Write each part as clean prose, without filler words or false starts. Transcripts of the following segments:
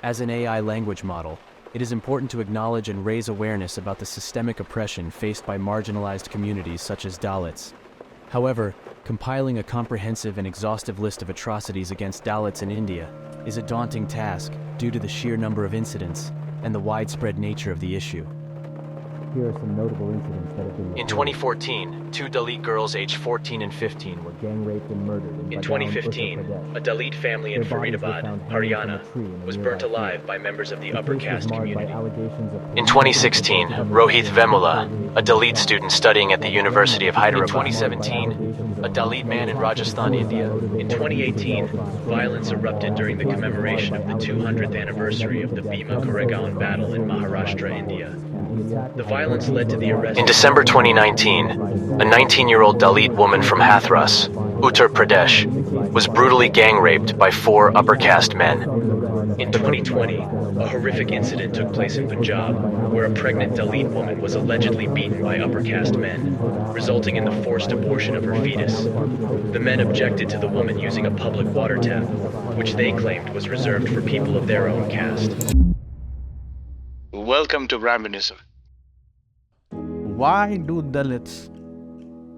As an AI language model, it is important to acknowledge and raise awareness about the systemic oppression faced by marginalized communities such as Dalits. However, compiling a comprehensive and exhaustive list of atrocities against Dalits in India is a daunting task due to the sheer number of incidents and the widespread nature of the issue. Here are some notable incidents that have been... In 2014, 2 Dalit girls aged 14 and 15 were gang raped and murdered. In 2015, a Dalit family in Faridabad, Haryana, was burnt alive by members of the upper caste community. In 2016, Rohit Vemula, a Dalit student studying at the University of Hyderabad. In 2017, a Dalit man in Rajasthan, India. In 2018, violence erupted during the commemoration of the 200th anniversary of the Bhima Koregaon battle in Maharashtra, India. The violence led to the arrest. In December 2019, a 19-year-old Dalit woman from Hathras, Uttar Pradesh, was brutally gang raped by 4 upper caste men. In 2020, a horrific incident took place in Punjab, where a pregnant Dalit woman was allegedly beaten by upper caste men, resulting in the forced abortion of her fetus. The men objected to the woman using a public water tap, which they claimed was reserved for people of their own caste. Welcome to Brahminism. Why do Dalits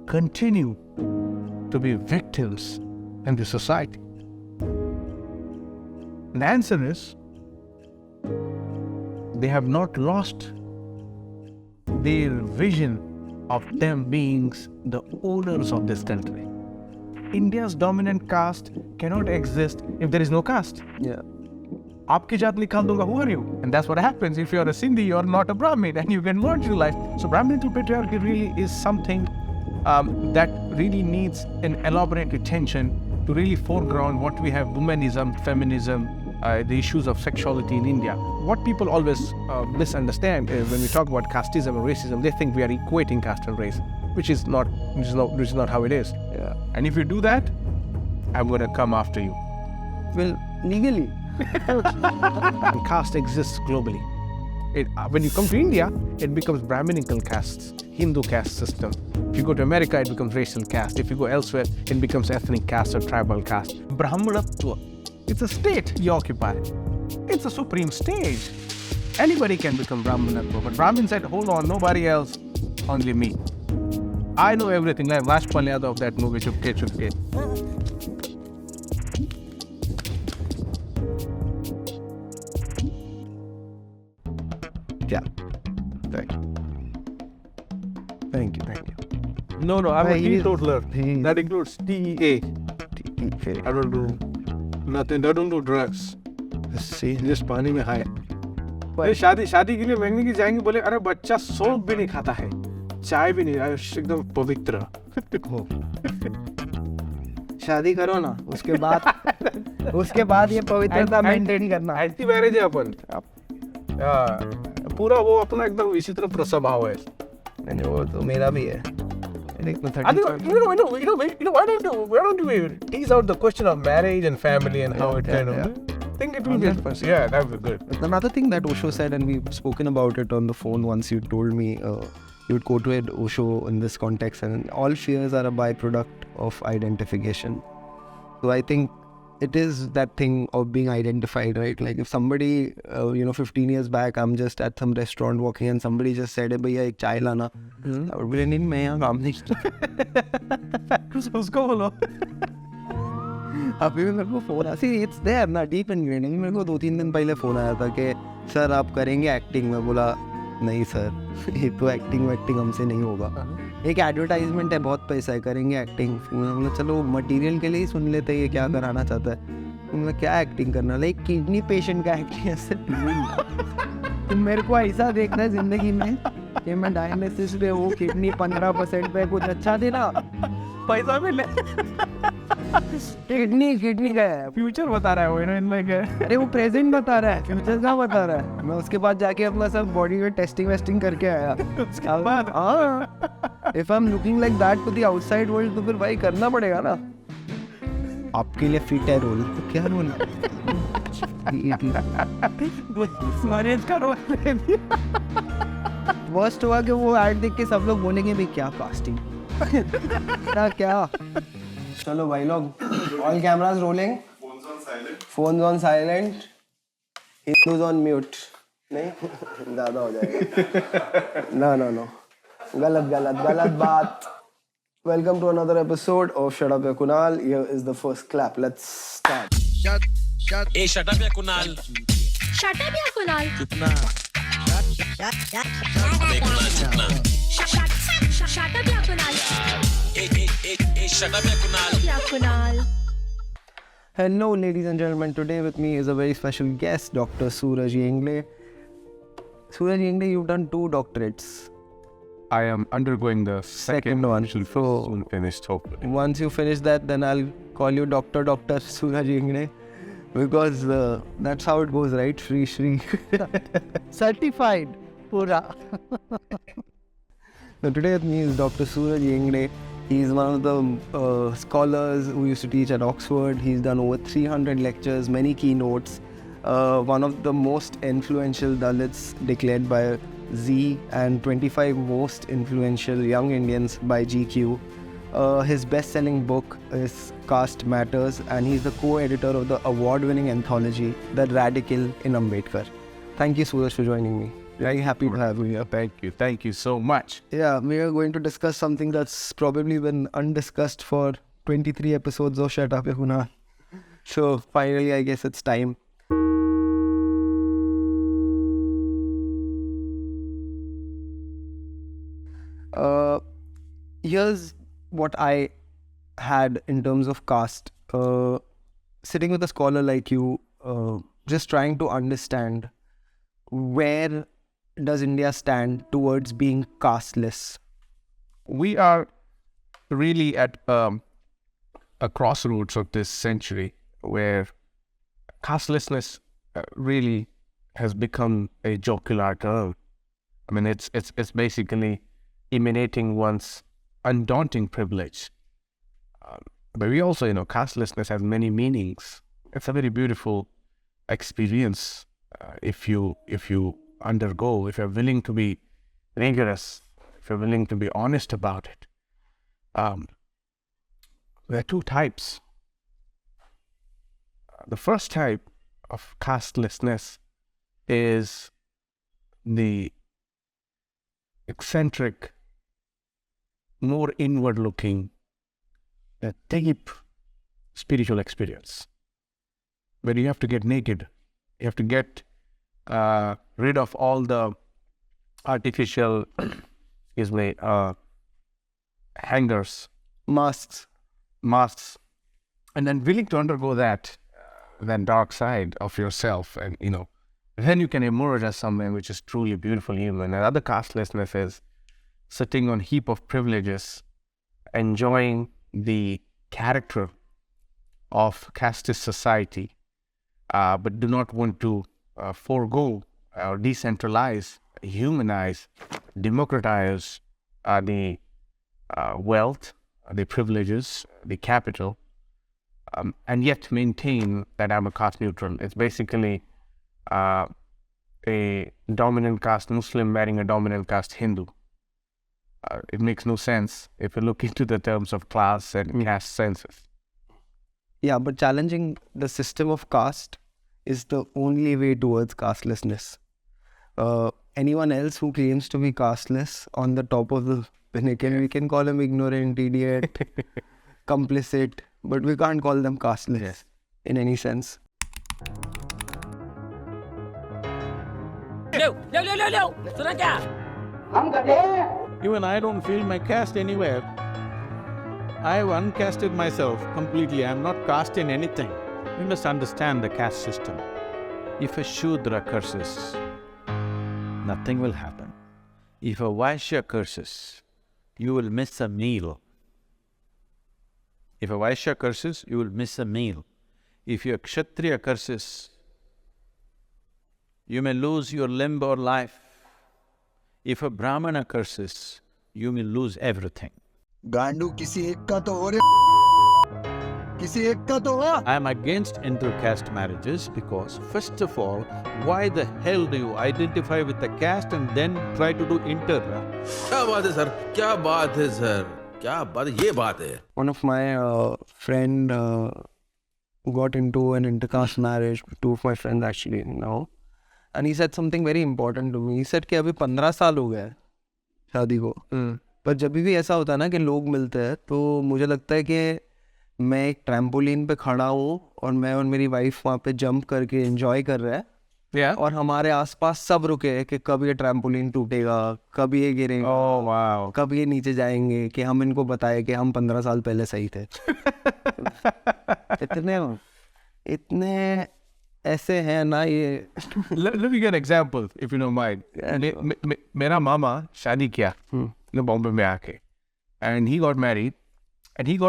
continue to be victims in the society? The answer is, they have not lost their vision of them being the owners of this country. India's dominant caste cannot exist if there is no caste. Yeah. Aapki jaat nikhal dunga, who are you? And that's what happens. If you're a Sindhi, you're not a Brahmin and you get marginalized. So Brahminical patriarchy really is something that really needs an elaborate attention to really foreground what we have: womanism, feminism, the issues of sexuality in India. What people always misunderstand is when we talk about casteism and racism, they think we are equating caste and race, which is not how it is. Yeah. And if you do that, I'm going to come after you. Well, legally. Caste exists globally. When you come to India, it becomes Brahminical castes, Hindu caste system. If you go to America, it becomes racial caste. If you go elsewhere, it becomes ethnic caste or tribal caste. Brahmanatva, it's a state you occupy. It's a supreme stage. Anybody can become Brahmanatva, but Brahmin said, hold on, nobody else, only me. I know everything, like Rajpal Yadav of that movie, Chupke Chupke. Yeah. Thank you. No, I'm a teetotaler. He- That includes TEA. I don't do nothing. I don't do drugs. See, Just पानी में हाय. अरे शादी के लिए मांगने की जाएंगे, बोले अरे बच्चा सोप भी नहीं खाता है, चाय भी नहीं, एकदम पवित्र. शादी करो ना, उसके बाद ये पवित्रता मेंटेन करना. एंटी मैरिज है अपन. पूरा वो अपना एकदम विचित्र प्रस्वभाव है. नहीं, वो तो मेरा भी है. I think, why don't you tease out the question of marriage and family and how it kind of... I think it will be... Yeah, that would be good. Another thing that Osho said, and we've spoken about it on the phone once, you told me you'd quoted Osho in this context, and all fears are a byproduct of identification. So I think it is that thing of being identified, right? Like if somebody, 15 years back, I'm just at some restaurant walking and somebody just said, hey, bhaiya, ek chai lana. I would be like, मैं यहाँ काम नहीं उसको बोलो. अभी मेरे को phone आया. See, it's there ना, deep ingrained. मेरे को 2-3 दिन पहले फोन आया था कि सर आप करेंगे एक्टिंग. मैं बोला नहीं सर, ये तो एक्टिंग हमसे नहीं होगा. एक एडवर्टाइजमेंट है, बहुत पैसा है, करेंगे एक्टिंग. मैं चलो मटेरियल के लिए ही सुन लेते हैं ये क्या कराना चाहता है. मैं क्या एक्टिंग करना, लाइक किडनी पेशेंट का एक्टिंग ऐसे. तो मेरे को ऐसा देखना है जिंदगी में कि मैं डायलिसिस पे वो किडनी 15% पे कुछ अच्छा देना, पैसा मिले. किडनी का है, फ्यूचर बता रहा है वो, इनमें क्या है. अरे वो प्रेजेंट बता रहा है, फ्यूचर क्या बता रहा है. मैं उसके बाद जाके अपना सब बॉडी में टेस्टिंग करके आया. उसके बाद हाँ, if I am looking like that to the outside world, तो फिर भाई करना पड़ेगा ना. आपके लिए फिट है रोल, तो क्या रोल है. का रोल. वर्स्ट हुआ कि वो ऐड देख के सब लोग बोलेंगे भाई क्या कास्टिंग. क्या चलो भाई लोग, all cameras rolling, phones on silent. Hindus on mute. नहीं ज़्यादा हो जाएगा. No. गलत बात. Welcome to another episode of Shut Up Ya Kunal. Here is the first clap. Let's start. Hey, shut up, ya Kunal. Shut up, ya Kunal. Chutna. Hey, Kunal, chutna. Shut up, ya Kunal. Hey, shut up, ya Kunal. Ya Kunal. Hello, ladies and gentlemen. Today with me is a very special guest, Dr. Suraj Yengde. Suraj Yengde, you've done 2 doctorates. I am undergoing the second one. Should So- soon finished, hopefully. Once you finish that, then I'll call you Dr. Suraj Yengde. Because that's how it goes, right? Shri. Certified, pura. Now today with me is Dr. Suraj Yengde. He's one of the scholars who used to teach at Oxford. He's done over 300 lectures, many keynotes. One of the most influential Dalits declared by Z, and 25 most influential young Indians by GQ. His best-selling book is Caste Matters, and he's the co-editor of the award-winning anthology The Radical in Ambedkar. Thank you, Suraj, for joining me. Very happy to have you here. Thank you so much. Yeah, we are going to discuss something that's probably been undiscussed for 23 episodes of Shut Up Ya Kunal. So finally, I guess it's time. Here's what I had in terms of caste. Sitting with a scholar like you, just trying to understand where does India stand towards being casteless? We are really at a crossroads of this century where castelessness really has become a jocular term. I mean, it's basically emanating one's undaunting privilege. But we also, castelessness has many meanings. It's a very beautiful experience if you undergo, if you're willing to be rigorous, if you're willing to be honest about it. There are 2 types. The first type of castelessness is the eccentric, more inward-looking, deep spiritual experience, where you have to get naked. You have to get rid of all the artificial, hangers, masks, and then willing to undergo that dark side of yourself, and then you can emerge as someone which is truly beautiful human. And other castelessness is sitting on heap of privileges, enjoying the character of caste society, but do not want to forego or decentralize, humanize, democratize the wealth, the privileges, the capital, and yet maintain that I'm a caste neutral. It's basically a dominant caste Muslim marrying a dominant caste Hindu. It makes no sense if you look into the terms of class and caste census. Yeah, but challenging the system of caste is the only way towards castelessness. Anyone else who claims to be casteless on the top of the pinnacle, we can call him ignorant, idiot, complicit, but we can't call them casteless in any sense. No. Suna kya? Even I don't feel my caste anywhere. I have uncasted myself completely. I am not caste in anything. You must understand the caste system. If a Shudra curses, nothing will happen. If a Vaishya curses, you will miss a meal. If a Vaishya curses, you will miss a meal. If your Kshatriya curses, you may lose your limb or life. If a Brahmana curses, you may lose everything. गांडू किसी एक का तो हो रे, किसी एक का तो हो। I am against inter-caste marriages because, first of all, why the hell do you identify with the caste and then try to do inter? क्या बात है सर? क्या बात है सर? क्या बात है? ये बात है. One of my friend who got into an intercaste marriage, 2 of my friends actually now, and he said something very important to me. He said कि अभी 15 साल हो गए हैं शादी को, पर जब भी ऐसा होता है ना कि लोग मिलते हैं तो मुझे लगता है कि मैं एक ट्रैम्पोलिन पे खड़ा हूँ और मैं और मेरी वाइफ वहाँ पे जंप करके एंजॉय कर रहे हैं, और हमारे आसपास सब रुके हैं कि कब ये ट्रैम्पोलिन टूटेगा, कब ये गिरेगा, कब ये नीचे जाएंगे, कि हम इनको बताए कि हम 15 साल पहले सही थे. इतने ऐसे हैं ना ये. Let me get an example, if you don't mind. मेरा मामा शादी किया बॉम्बे में आके, and he got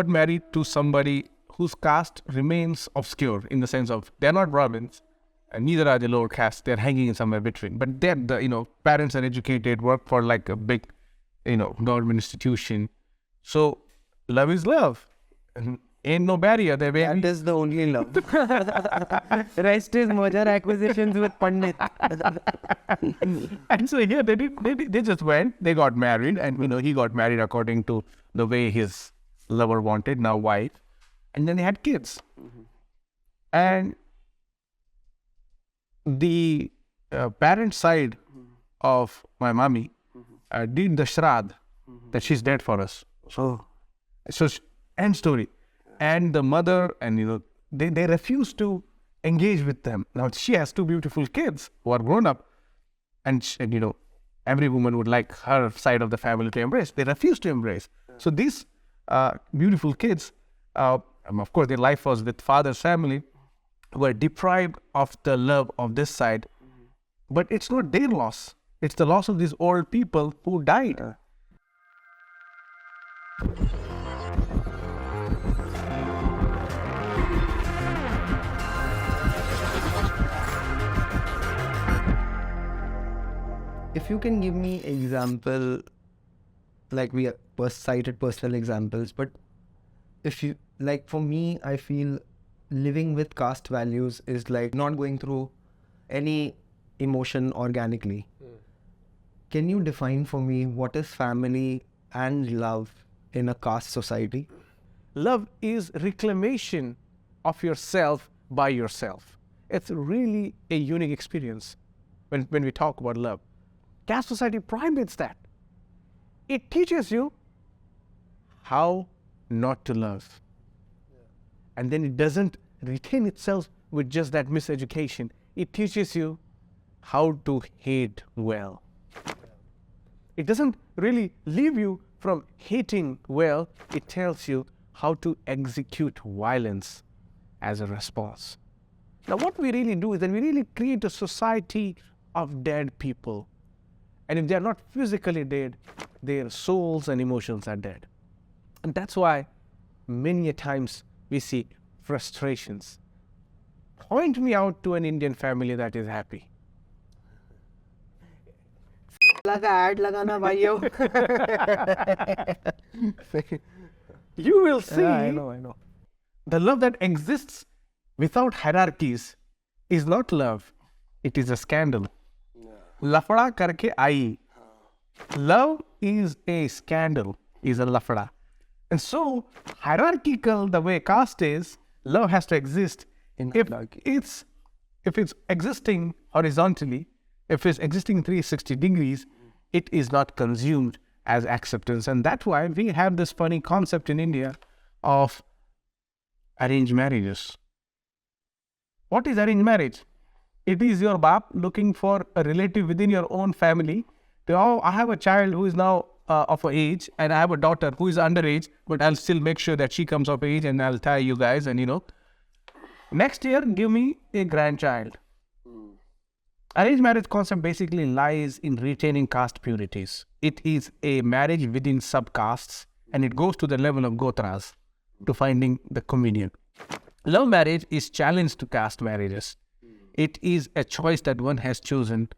married to somebody whose caste remains obscure, in the sense of they're not Brahmins and neither are the lower caste. They're hanging in somewhere between, but they're parents are educated, work for like a big government institution. So love is love. Ain't no barrier there. That is the only love. Rest is merger acquisitions with Pandit. And so here they just went, they got married, and he got married according to the way his lover wanted, now wife, and then they had kids. And the parent side of my mommy did the shrad, that she's dead for us. So end story. And the mother and they refused to engage with them. Now she has two beautiful kids who are grown up, and every woman would like her side of the family to embrace. They refused to embrace. So these beautiful kids, of course their life was with father's family, were deprived of the love of this side. But it's not their loss. It's the loss of these old people who died. If you can give me example, like we cited personal examples, but if you, like for me, I feel living with caste values is like not going through any emotion organically. Can you define for me what is family and love in a caste society? Love is reclamation of yourself by yourself. It's really a unique experience when we talk about love. Caste society prohibits that. It teaches you how not to love. And then it doesn't retain itself with just that miseducation. It teaches you how to hate well. It doesn't really leave you from hating well. It tells you how to execute violence as a response. Now what we really do is that we really create a society of dead people. And if they are not physically dead, their souls and emotions are dead. And that's why many a times we see frustrations. Point me out to an Indian family that is happy. You will see. I know. The love that exists without hierarchies is not love. It is a scandal. Lafda karke aayi. Love is a scandal, is a lafda. And so, hierarchical the way caste is, love has to exist. If it's existing horizontally, if it's existing 360 degrees, it is not consumed as acceptance. And that's why we have this funny concept in India of arranged marriages. What is arranged marriage? It is your baap looking for a relative within your own family. Oh, I have a child who is now of age, and I have a daughter who is underage, but I'll still make sure that she comes of age, and I'll tie you guys, and next year give me a grandchild. Arranged marriage concept basically lies in retaining caste purities. It is a marriage within subcastes, and it goes to the level of gotras to finding the communion. Love marriage is challenged to caste marriages. It is a choice that one has chosen.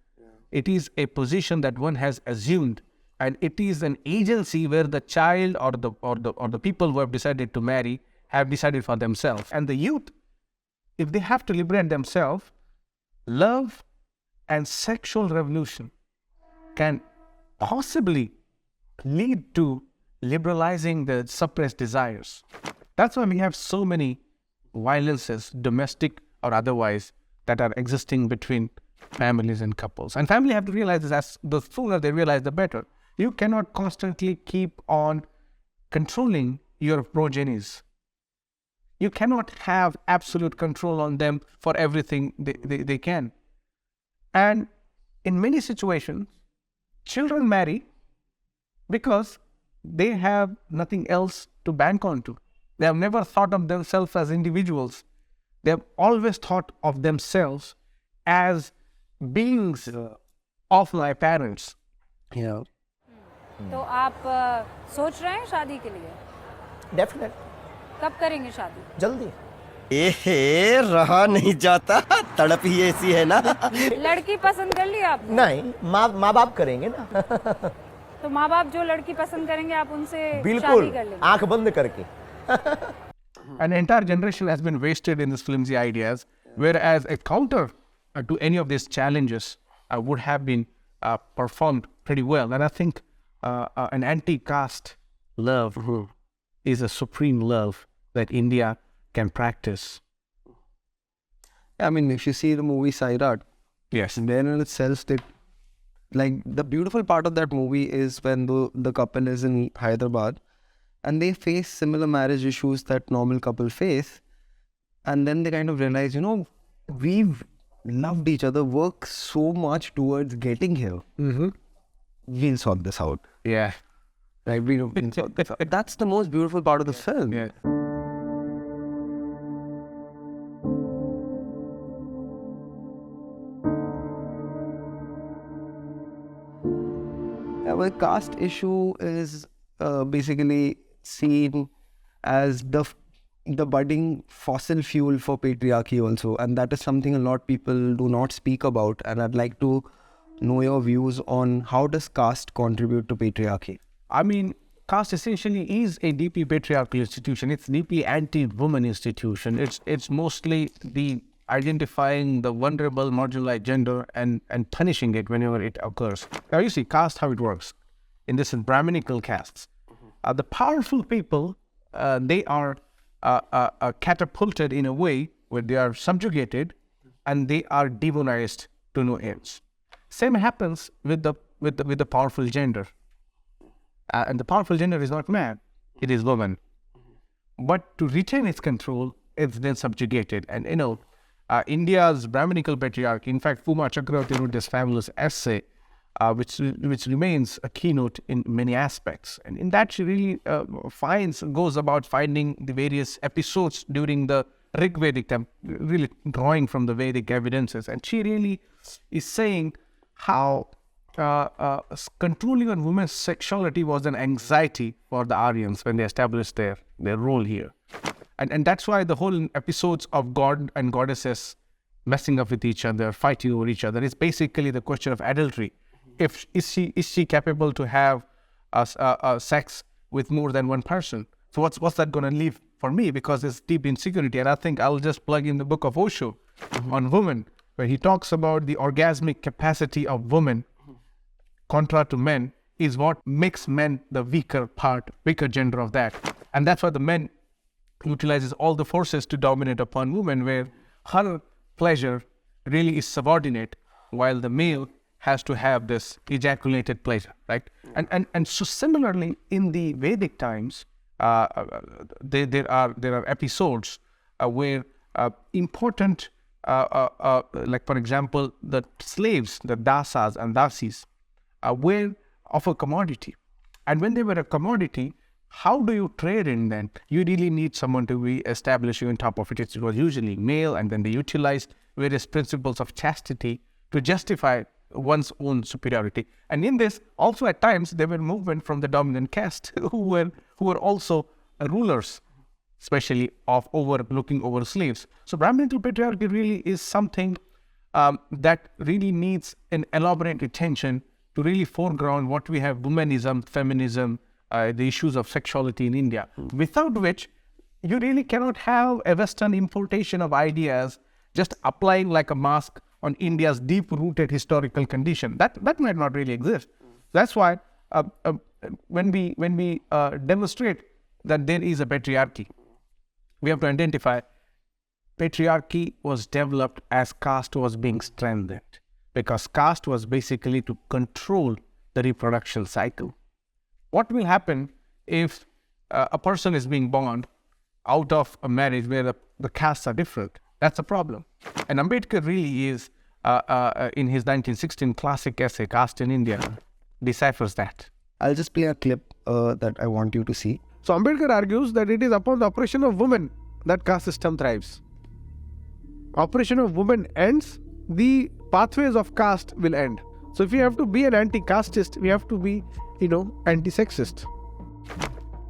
It is a position that one has assumed, and it is an agency where the child or the people who have decided to marry have decided for themselves. And the youth, if they have to liberate themselves, love and sexual revolution can possibly lead to liberalizing the suppressed desires. That's why we have so many violences, domestic or otherwise, that are existing between families and couples. And family have to realize this, as the sooner they realize, the better. You cannot constantly keep on controlling your progenies. You cannot have absolute control on them for everything they can. And in many situations, children marry because they have nothing else to bank onto. They have never thought of themselves as individuals. They have always thought of themselves as beings of my parents. Yeah. तो आप सोच रहे हैं शादी के लिए? Definite कब करेंगे शादी? जल्दी एहे रहा नहीं जाता, तड़प ही ऐसी है ना। लड़की पसंद कर ली आपने? नहीं, माँ बाप करेंगे ना। तो माँ बाप जो लड़की पसंद करेंगे आप उनसे बिल्कुल शादी कर लेंगे? आंख बंद करके। An entire generation has been wasted in these flimsy ideas, whereas a counter to any of these challenges would have been performed pretty well. And I think an anti-caste love is a supreme love that India can practice. I mean, if you see the movie Sairat, Yes. then in itself, like the beautiful part of that movie is when the couple is in Hyderabad and they face similar marriage issues that normal couple face, and then they kind of realize, we've loved each other, worked so much towards getting here. We'll sort this out. Yeah. Right? We'll sort this out. That's the most beautiful part of the film. Yeah. Well, caste issue is basically seen as the budding fossil fuel for patriarchy also, and that is something a lot of people do not speak about. And I'd like to know your views on how does caste contribute to patriarchy? I mean, caste essentially is a deeply patriarchal institution. It's deeply anti-woman institution. It's mostly the identifying the vulnerable, marginalized gender and punishing it whenever it occurs. Now you see, caste, how it works. In this Brahminical castes, the powerful people, they are catapulted in a way where they are subjugated and they are demonized to no ends. Same happens with the powerful gender. And the powerful gender is not man, it is woman. But to retain its control, it's then subjugated. And India's Brahminical patriarchy, in fact, Puma Chakravarti wrote this fabulous essay, which remains a keynote in many aspects. And in that she really goes about finding the various episodes during the Rig Vedic time, really drawing from the Vedic evidences. And she really is saying how controlling on women's sexuality was an anxiety for the Aryans when they established their role here. And that's why the whole episodes of God and goddesses messing up with each other, fighting over each other, is basically the question of adultery. Is she capable to have sex with more than one person? So what's that going to leave for me? Because it's deep insecurity. And I think I'll just plug in the book of Osho on women, where he talks about the orgasmic capacity of women contra to men is what makes men the weaker gender of that. And that's why the men utilizes all the forces to dominate upon women, where her pleasure really is subordinate, while the male has to have this ejaculated pleasure, right? And so similarly in the Vedic times, there are episodes where important, like for example, the slaves, the dasas and dasis, were of a commodity. And when they were a commodity, how do you trade in them? You really need someone to be establishing on top of it. It was usually male, and then they utilized various principles of chastity to justify one's own superiority. And in this, also at times, there were movement from the dominant caste who were also rulers, especially of looking over slaves. So Brahminical patriarchy really is something that really needs an elaborate attention to really foreground what we have: womanism, feminism, the issues of sexuality in India, without which you really cannot have a Western importation of ideas just applying like a mask on India's deep-rooted historical condition. That might not really exist. That's why when we demonstrate that there is a patriarchy, we have to identify patriarchy was developed as caste was being strengthened. because caste was basically to control the reproduction cycle. What will happen if a person is being born out of a marriage where the castes are different? That's a problem. And Ambedkar really is, in his 1916 classic essay, Caste in India, deciphers that. I'll just play a clip that I want you to see. So Ambedkar argues that it is upon the oppression of women that caste system thrives. Oppression of women ends, the pathways of caste will end. So if you have to be an anti-casteist, we have to be, anti-sexist.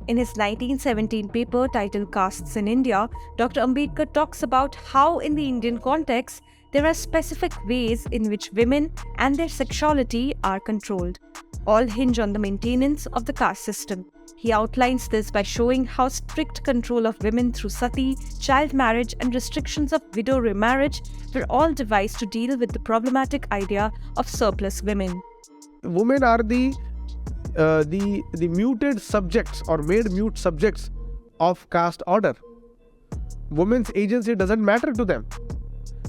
In his 1917 paper titled Castes in India, Dr. Ambedkar talks about how in the Indian context, there are specific ways in which women and their sexuality are controlled. All hinge on the maintenance of the caste system. He outlines this by showing how strict control of women through sati, child marriage, and restrictions of widow remarriage were all devised to deal with the problematic idea of surplus women. Women are the muted subjects or made mute subjects of caste order. Women's agency doesn't matter to them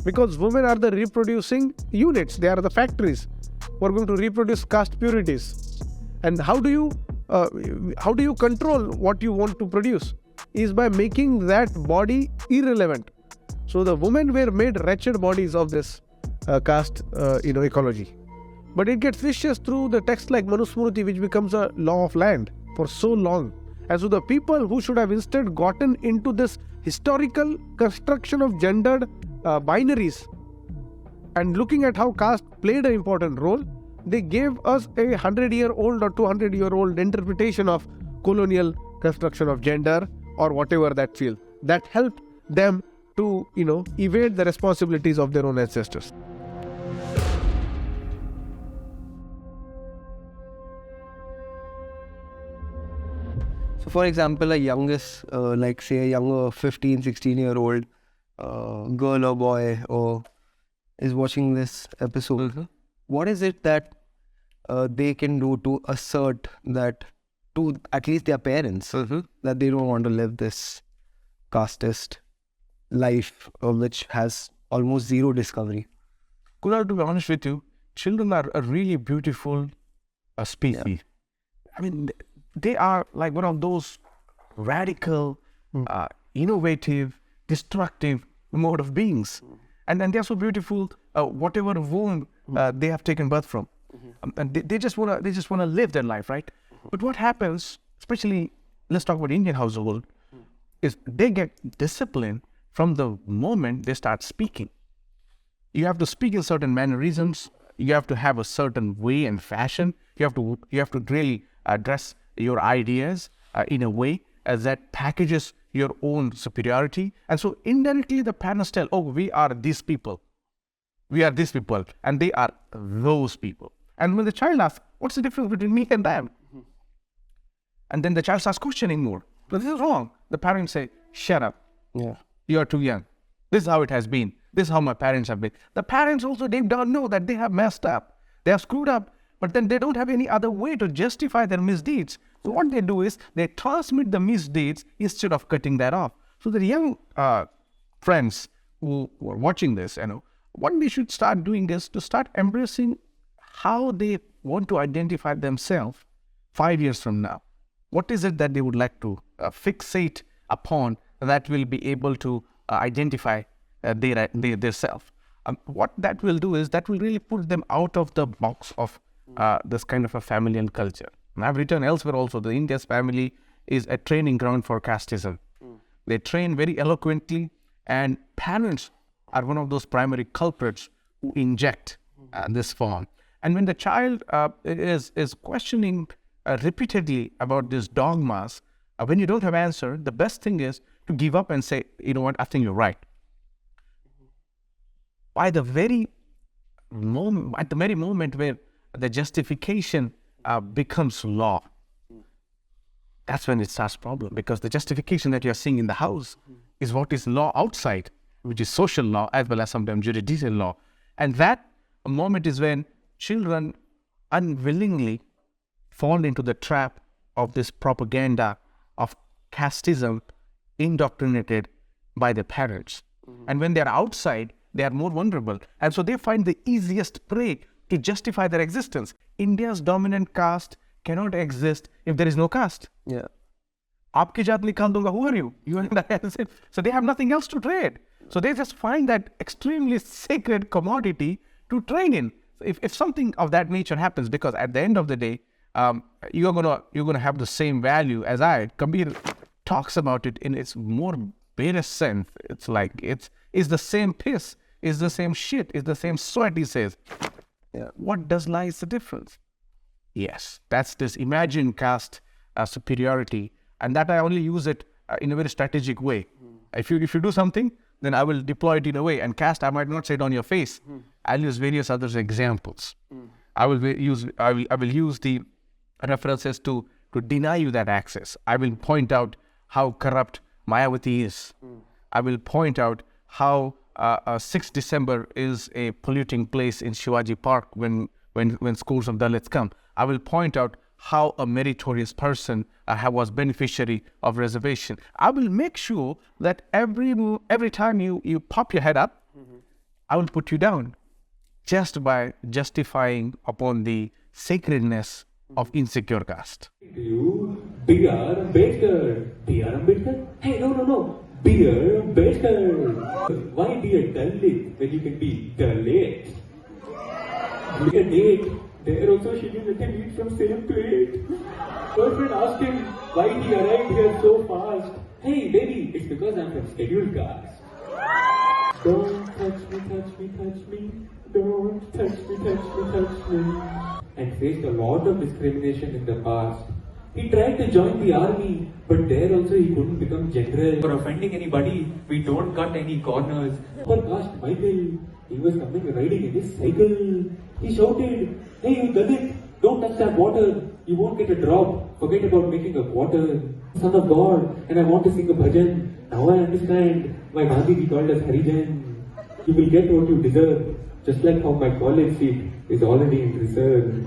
because women are the reproducing units. They are the factories who are going to reproduce caste purities. And how do you control what you want to produce? Is by making that body irrelevant. So the women were made wretched bodies of this caste ecology. But it gets vicious through the text like Manusmriti, which becomes a law of land for so long. And so the people who should have instead gotten into this historical construction of gendered binaries and looking at how caste played an important role, they gave us a 100-year-old or 200-year-old interpretation of colonial construction of gender or whatever that field. That helped them to, evade the responsibilities of their own ancestors. So for example, a youngest, say a younger 15, 16-year-old girl or boy is watching this episode. Mm-hmm. What is it that they can do to assert that to at least their parents that they don't want to live this casteist life which has almost zero discovery? Kunal, to be honest with you, children are a really beautiful species. Yeah. I mean, they are like one of those radical, innovative, destructive mode of beings. And they are so beautiful, whatever womb they have taken birth from. And they just want to live their life, right? But what happens, especially, let's talk about Indian household, is they get discipline from the moment they start speaking. You have to speak in certain mannerisms. You have to have a certain way and fashion. You have to really address your ideas in a way that packages your own superiority. And so indirectly the parents tell, oh, we are these people. We are these people. And they are those people. And when the child asks, what's the difference between me and them? And then the child starts questioning more. But this is wrong. The parents say, shut up. Yeah. You are too young. This is how it has been. This is how my parents have been. The parents also deep down know that they have messed up. They have screwed up. But then they don't have any other way to justify their misdeeds. So what they do is they transmit the misdeeds instead of cutting that off. So the young friends who are watching this, what they should start doing is to start embracing how they want to identify themselves 5 years from now. What is it that they would like to fixate upon that will be able to identify their self? What that will do is that will really put them out of the box of this kind of a familial culture. And I've written elsewhere also that India's family is a training ground for casteism. They train very eloquently, and parents are one of those primary culprits who inject this form. And when the child is questioning repeatedly about these dogmas, when you don't have answer, the best thing is to give up and say, you know what, I think you're right. At the very moment where the justification becomes law, that's when it starts problem, because the justification that you're seeing in the house is what is law outside, which is social law as well as sometimes judicial law. And that moment is when children unwillingly fall into the trap of this propaganda of casteism indoctrinated by their parents. And when they're outside, they are more vulnerable. And so they find the easiest prey to justify their existence. India's dominant caste cannot exist if there is no caste. Yeah. Aapki jaat nikhal dunga, who are you? You are in the So they have nothing else to trade. So they just find that extremely sacred commodity to trade in. If something of that nature happens, because at the end of the day, you're gonna have the same value as I. Kabir talks about it in its more barest sense. It's like it's the same piss, it's the same shit, it's the same sweat, he says. Yeah. What does lie is the difference? Yes, that's this imagined caste superiority, and that I only use it in a very strategic way. If you do something, then I will deploy it in a way. And caste, I might not say it on your face. I'll use various other examples. I will use the references to deny you that access. I will point out how corrupt Mayawati is. I will point out how 6th December is a polluting place in Shivaji Park when scores of Dalits come. I will point out how a meritorious person was beneficiary of reservation. I will make sure that every time you pop your head up, I will put you down just by justifying upon the sacredness of insecure caste. B.R. Ambedkar. B.R. Ambedkar? Hey, no. B.R. Ambedkar. Why be a Dalit when you can be Dalit? Look at Nate. There also she didn't let him eat from same plate. Girlfriend asked him why he arrived here so fast. Hey baby, it's because I'm from scheduled caste. Don't touch me. Don't touch me. And faced a lot of discrimination in the past. He tried to join the army, but there also he couldn't become general. For offending anybody, we don't cut any corners. For caste Michael, he was coming riding in his cycle. He shouted, hey you Dalit, don't touch that water. You won't get a drop. Forget about making a quarter. Son of God, and I want to sing a bhajan. Now I understand why Gandhi called us Harijan. You will get what you deserve, just like how my college seat is already in reserve.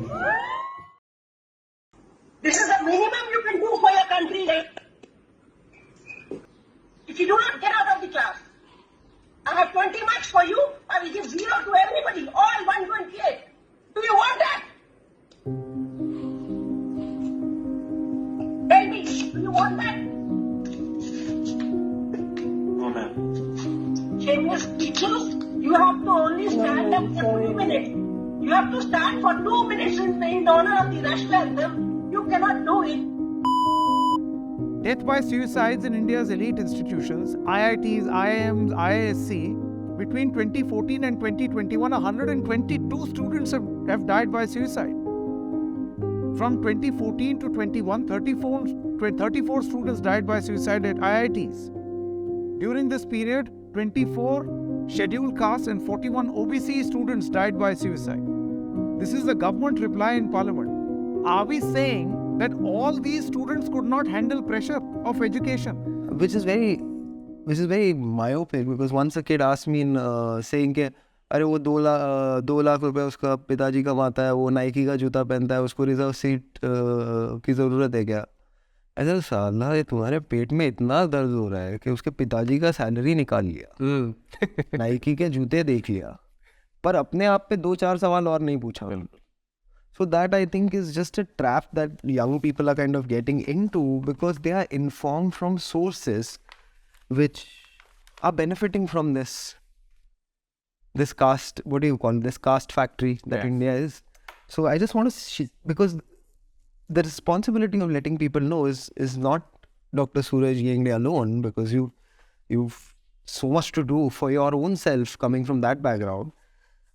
This is the minimum you can do for your country. If you do not get out of the class, I have 20 marks for you. I will give 0 to everybody. All 128. Do you want that? Tell me, do you want that? No, ma'am. Shameless speeches. You have to only stand up for 2 minutes. You have to stand for 2 minutes in honor of the national anthem. You cannot do it. Death by suicides in India's elite institutions, IITs, IIMs, IISc, between 2014 and 2021, 122 students have died by suicide. From 2014 to 21, 34 students died by suicide at IITs. During this period, 24 scheduled castes and 41 OBC students died by suicide. This is the government reply in Parliament. Are we saying that all these students could not handle pressure of education? Which is very myopic, because once a kid asked me in saying कि अरे वो 2 लाख रुपए उसका पिताजी कमाता है, वो Nike का जूता पहनता है, उसको रिजर्व सीट की ज़रूरत है क्या? ऐसा साला ये तुम्हारे पेट में इतना दर्द हो रहा है कि उसके पिताजी का सैलरी निकाल लिया, नाइकी के जूते देख लिया, पर अपने आप पे 2-4 सवाल और नहीं पूछा. So that I think is just a trap that young people are kind of getting into, because they are informed from sources which are benefiting from this caste, what do you call it, this caste factory that India is. So I just want to, because the responsibility of letting people know is not Dr. Suraj Yengde alone, because you've so much to do for your own self coming from that background.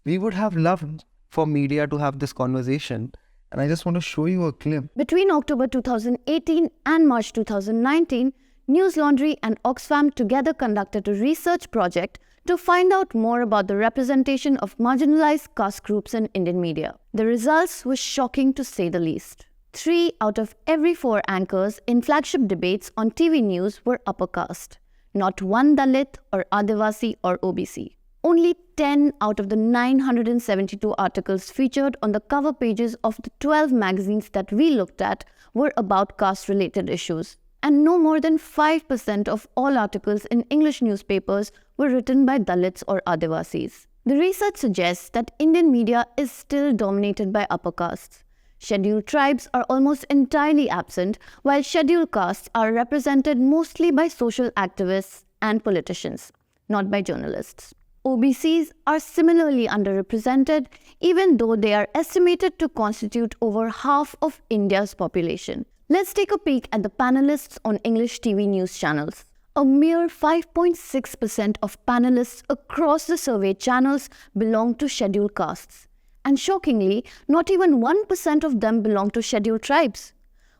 We would have loved for media to have this conversation, and I just want to show you a clip. Between October 2018 and March 2019, News Laundry and Oxfam together conducted a research project to find out more about the representation of marginalized caste groups in Indian media. The results were shocking to say the least. 3 out of every 4 anchors in flagship debates on TV news were upper caste. Not one Dalit or Adivasi or OBC. Only 10 out of the 972 articles featured on the cover pages of the 12 magazines that we looked at were about caste-related issues. and no more than 5% of all articles in English newspapers were written by Dalits or Adivasis. The research suggests that Indian media is still dominated by upper castes. Scheduled tribes are almost entirely absent, while scheduled castes are represented mostly by social activists and politicians, not by journalists. OBCs are similarly underrepresented, even though they are estimated to constitute over half of India's population. Let's take a peek at the panelists on English TV news channels. A mere 5.6% of panelists across the surveyed channels belong to scheduled castes. And shockingly, not even 1% of them belong to scheduled tribes.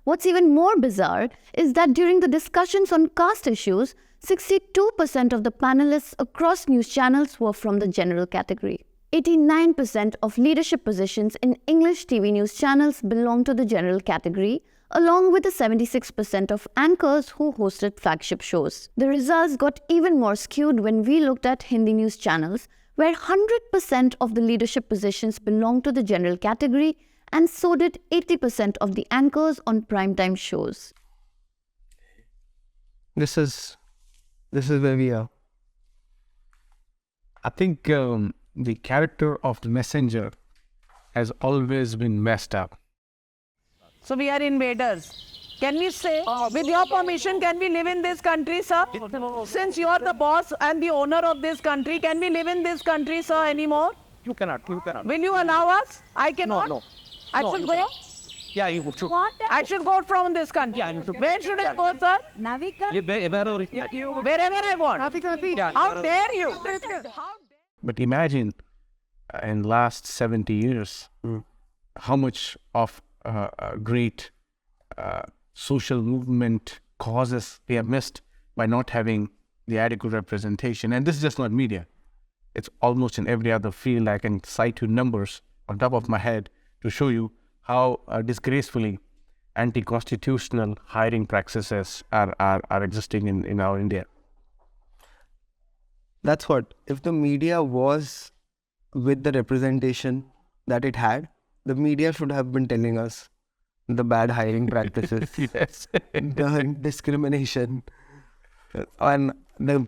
What's even more bizarre is that during the discussions on caste issues, 62% of the panelists across news channels were from the general category. 89% of leadership positions in English TV news channels belong to the general category, along with the 76% of anchors who hosted flagship shows. The results got even more skewed when we looked at Hindi news channels, where 100% of the leadership positions belong to the general category, and so did 80% of the anchors on primetime shows. This is where we are. I think the character of the messenger has always been messed up. So we are invaders. Can we say, with your permission, can we live in this country, sir? Since you are the boss and the owner of this country, can we live in this country, sir, anymore? You cannot. Will you allow us? I cannot. No. I should go? Yeah, you should. I should go from this country. Where should I go, sir? Wherever I want. How dare you? But imagine in last 70 years, how much of great social movement causes we have missed by not having the adequate representation. And this is just not media. It's almost in every other field. I can cite you numbers on top of my head to show you how disgracefully anti-constitutional hiring practices are existing in our India. That's what, if the media was with the representation that it had, the media should have been telling us the bad hiring practices, yes. the discrimination, and the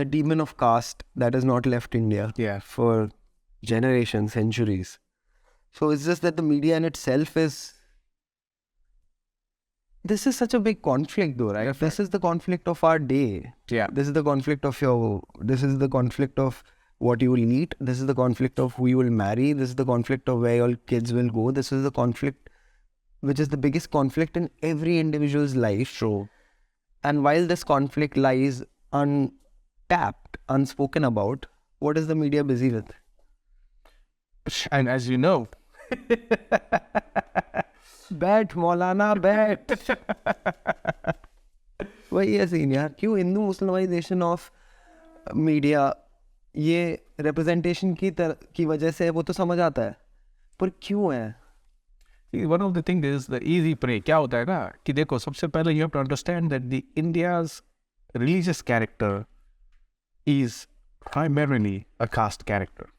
demon of caste that has not left India for generations, centuries. So it's just that the media in itself is... This is such a big conflict though, right? This is the conflict of our day. Yeah. This is the conflict of this is the conflict of what you will eat. This is the conflict of who you will marry. This is the conflict of where your kids will go. This is the conflict which is the biggest conflict in every individual's life. True. And while this conflict lies untapped, unspoken about, what is the media busy with? And as you know, बैठ मौलाना बैठ वही है scene यार. क्यों Hindu मुस्लिमाइजेशन of media ये representation की वजह से वो तो समझ आता है, पर क्यों है? One of the things is the easy prey. क्या होता है ना कि देखो, सबसे पहले you have to understand that the India's religious character is primarily a caste character.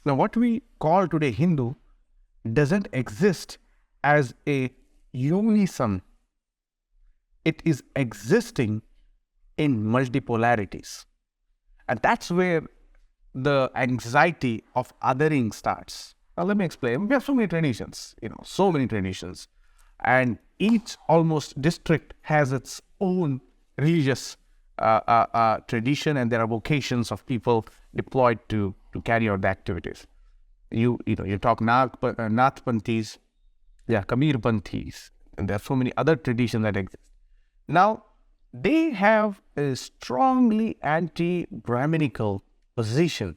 Now what we call today Hindu doesn't exist as a unison. It is existing in multipolarities. And that's where the anxiety of othering starts. Now let me explain. We have so many traditions, so many traditions. And each almost district has its own religious tradition, and there are vocations of people deployed to carry out the activities. You talk Nath Panthis, Kabir Panthis, and there are so many other traditions that exist. Now, they have a strongly anti-Brahminical position,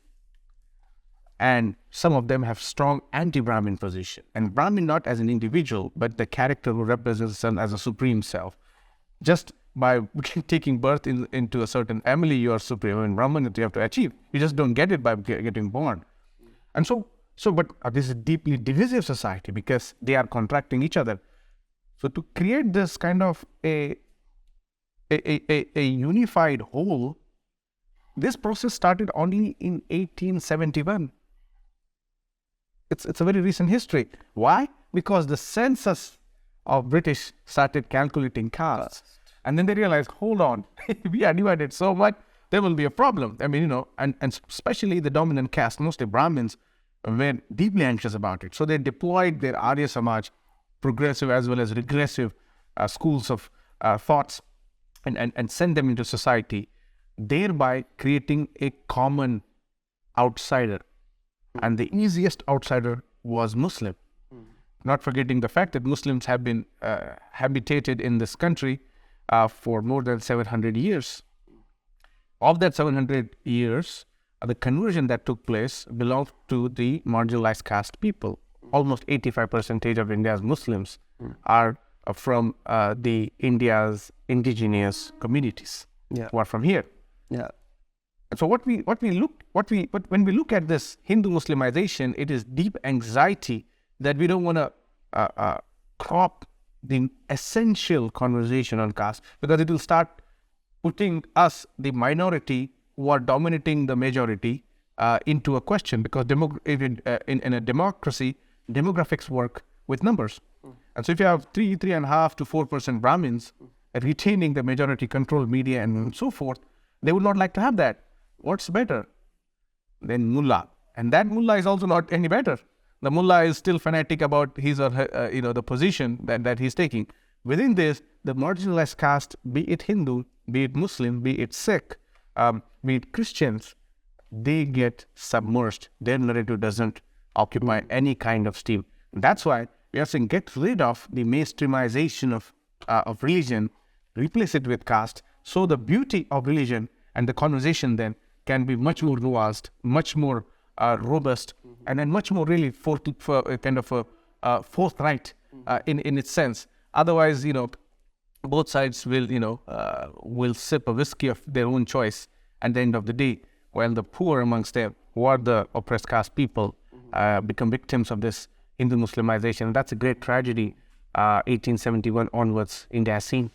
and some of them have strong anti-Brahmin position. And Brahmin not as an individual, but the character who represents them as a supreme self. Just by taking birth into a certain family, you are supreme. In Brahman, you have to achieve. You just don't get it by getting born. And but this is a deeply divisive society because they are contracting each other. So to create this kind of a unified whole, this process started only in 1871. It's a very recent history. Why? Because the census of British started calculating caste. And then they realized, hold on, we are divided so much, there will be a problem. I mean, and especially the dominant caste, mostly Brahmins, were deeply anxious about it. So they deployed their Arya Samaj, progressive as well as regressive schools of thoughts, and sent them into society, thereby creating a common outsider. And the easiest outsider was Muslim. Not forgetting the fact that Muslims have been habitated in this country for more than 700 years. Of that 700 years, the conversion that took place belonged to the marginalized caste people. Almost 85% of India's Muslims are from the India's indigenous communities who are from here. Yeah. So when we look at this Hindu Muslimization, it is deep anxiety that we don't want to crop the essential conversation on caste, because it will start putting us, the minority who are dominating the majority, into a question, because in a democracy, demographics work with numbers. And so if you have 3.5% to 4% Brahmins retaining the majority control media and so forth, they would not like to have that. What's better than mullah? And that mullah is also not any better. The mullah is still fanatic about his or her, the position that he's taking. Within this, the marginalized caste, be it Hindu, be it Muslim, be it Sikh, be it Christians, they get submerged. Their narrative doesn't occupy any kind of steam. That's why we are saying get rid of the mainstreamization of religion, replace it with caste, so the beauty of religion and the conversation then can be much more nuanced, much more robust, and then much more really forthright in its sense. Otherwise, both sides will sip a whiskey of their own choice at the end of the day, while the poor amongst them, who are the oppressed caste people, become victims of this Hindu Muslimization. That's a great tragedy 1871 onwards India has seen.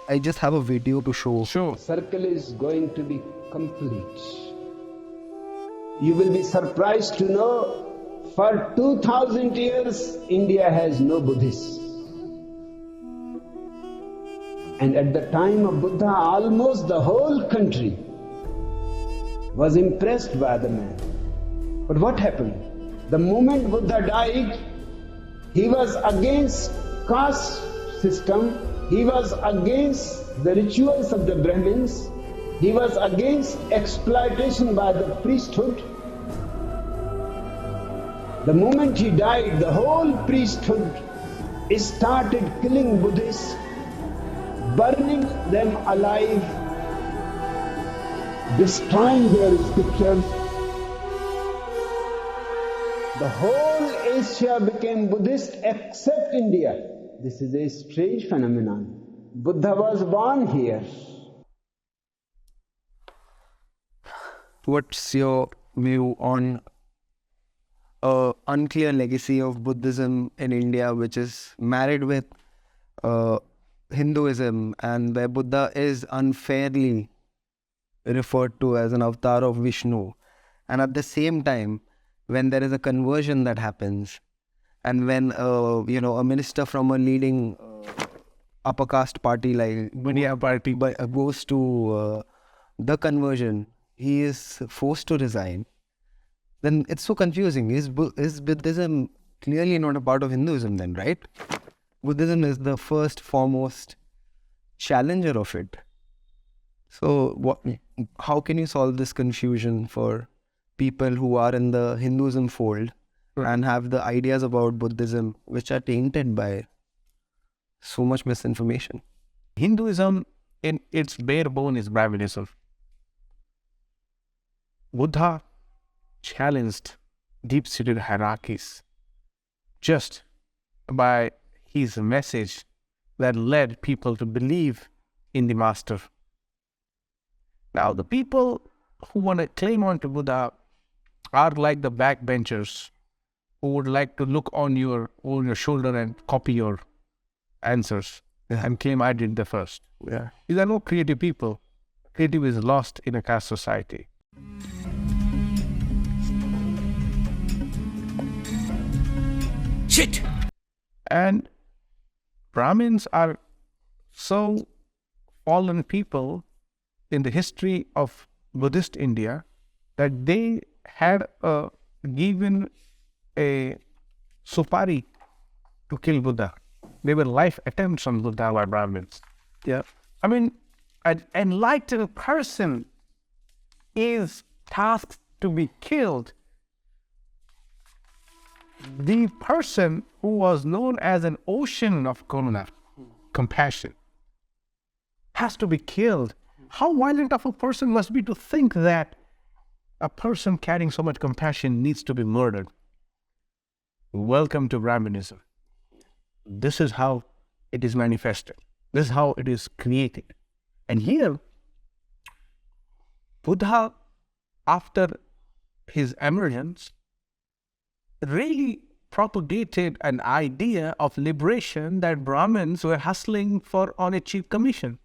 I just have a video to show. Sure. Circle is going to be complete. You will be surprised to know, for 2000 years, India has no Buddhists. And at the time of Buddha, almost the whole country was impressed by the man. But what happened? The moment Buddha died, he was against caste system. He was against the rituals of the Brahmins. He was against exploitation by the priesthood. The moment he died, the whole priesthood started killing Buddhists, burning them alive, destroying their scriptures. The whole Asia became Buddhist except India. This is a strange phenomenon. Buddha was born here. What's your view on unclear legacy of Buddhism in India, which is married with Hinduism, and where Buddha is unfairly referred to as an avatar of Vishnu, and at the same time, when there is a conversion that happens, and when a minister from a leading upper caste party like Baniya party goes to the conversion, he is forced to resign. Then it's so confusing. Is Buddhism clearly not a part of Hinduism then, right? Buddhism is the first foremost challenger of it. So how can you solve this confusion for people who are in the Hinduism fold and have the ideas about Buddhism which are tainted by so much misinformation? Hinduism in its bare bone is Brahminism. Buddha challenged deep-seated hierarchies just by his message that led people to believe in the master. Now, the people who want to claim on to Buddha are like the backbenchers who would like to look on your shoulder and copy your answers and claim I did the first. These are no creative people. Creative is lost in a caste society. Shit! And Brahmins are so fallen people in the history of Buddhist India that they had given a supari to kill Buddha. They were life attempts on Buddha by Brahmins. Yeah. I mean, an enlightened person is tasked to be killed. The person who was known as an ocean of karuna, compassion, has to be killed. How violent of a person must be to think that a person carrying so much compassion needs to be murdered? Welcome to Brahmanism. This is how it is manifested. This is how it is created. And here, Buddha, after his emergence, really propagated an idea of liberation that Brahmins were hustling for on a cheap commission.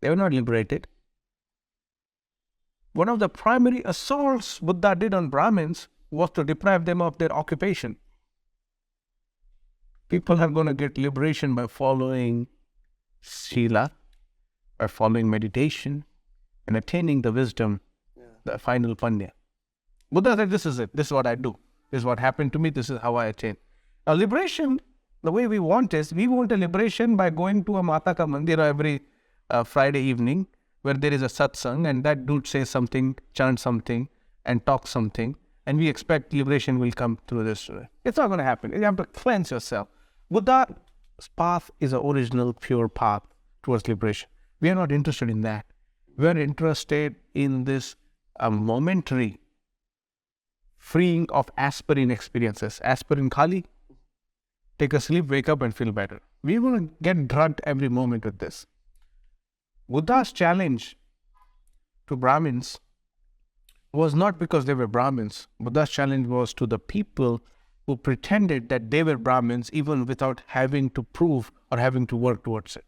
They were not liberated. One of the primary assaults Buddha did on Brahmins was to deprive them of their occupation. People are going to get liberation by following Sila, by following meditation, and attaining the wisdom, the final panya. Buddha said, this is it. This is what I do. This is what happened to me. This is how I attain. Now, liberation, the way we want is, we want a liberation by going to a Mata ka Mandir every Friday evening, where there is a satsang, and that dude says something, chants something, and talks something, and we expect liberation will come through this. It's not going to happen. You have to cleanse yourself. Buddha's path is an original, pure path towards liberation. We are not interested in that. We are interested in this momentary freeing of aspirin experiences. Aspirin khali, take a sleep, wake up and feel better. We want to get drugged every moment with this. Buddha's challenge to Brahmins was not because they were Brahmins. Buddha's challenge was to the people who pretended that they were Brahmins even without having to prove or having to work towards it.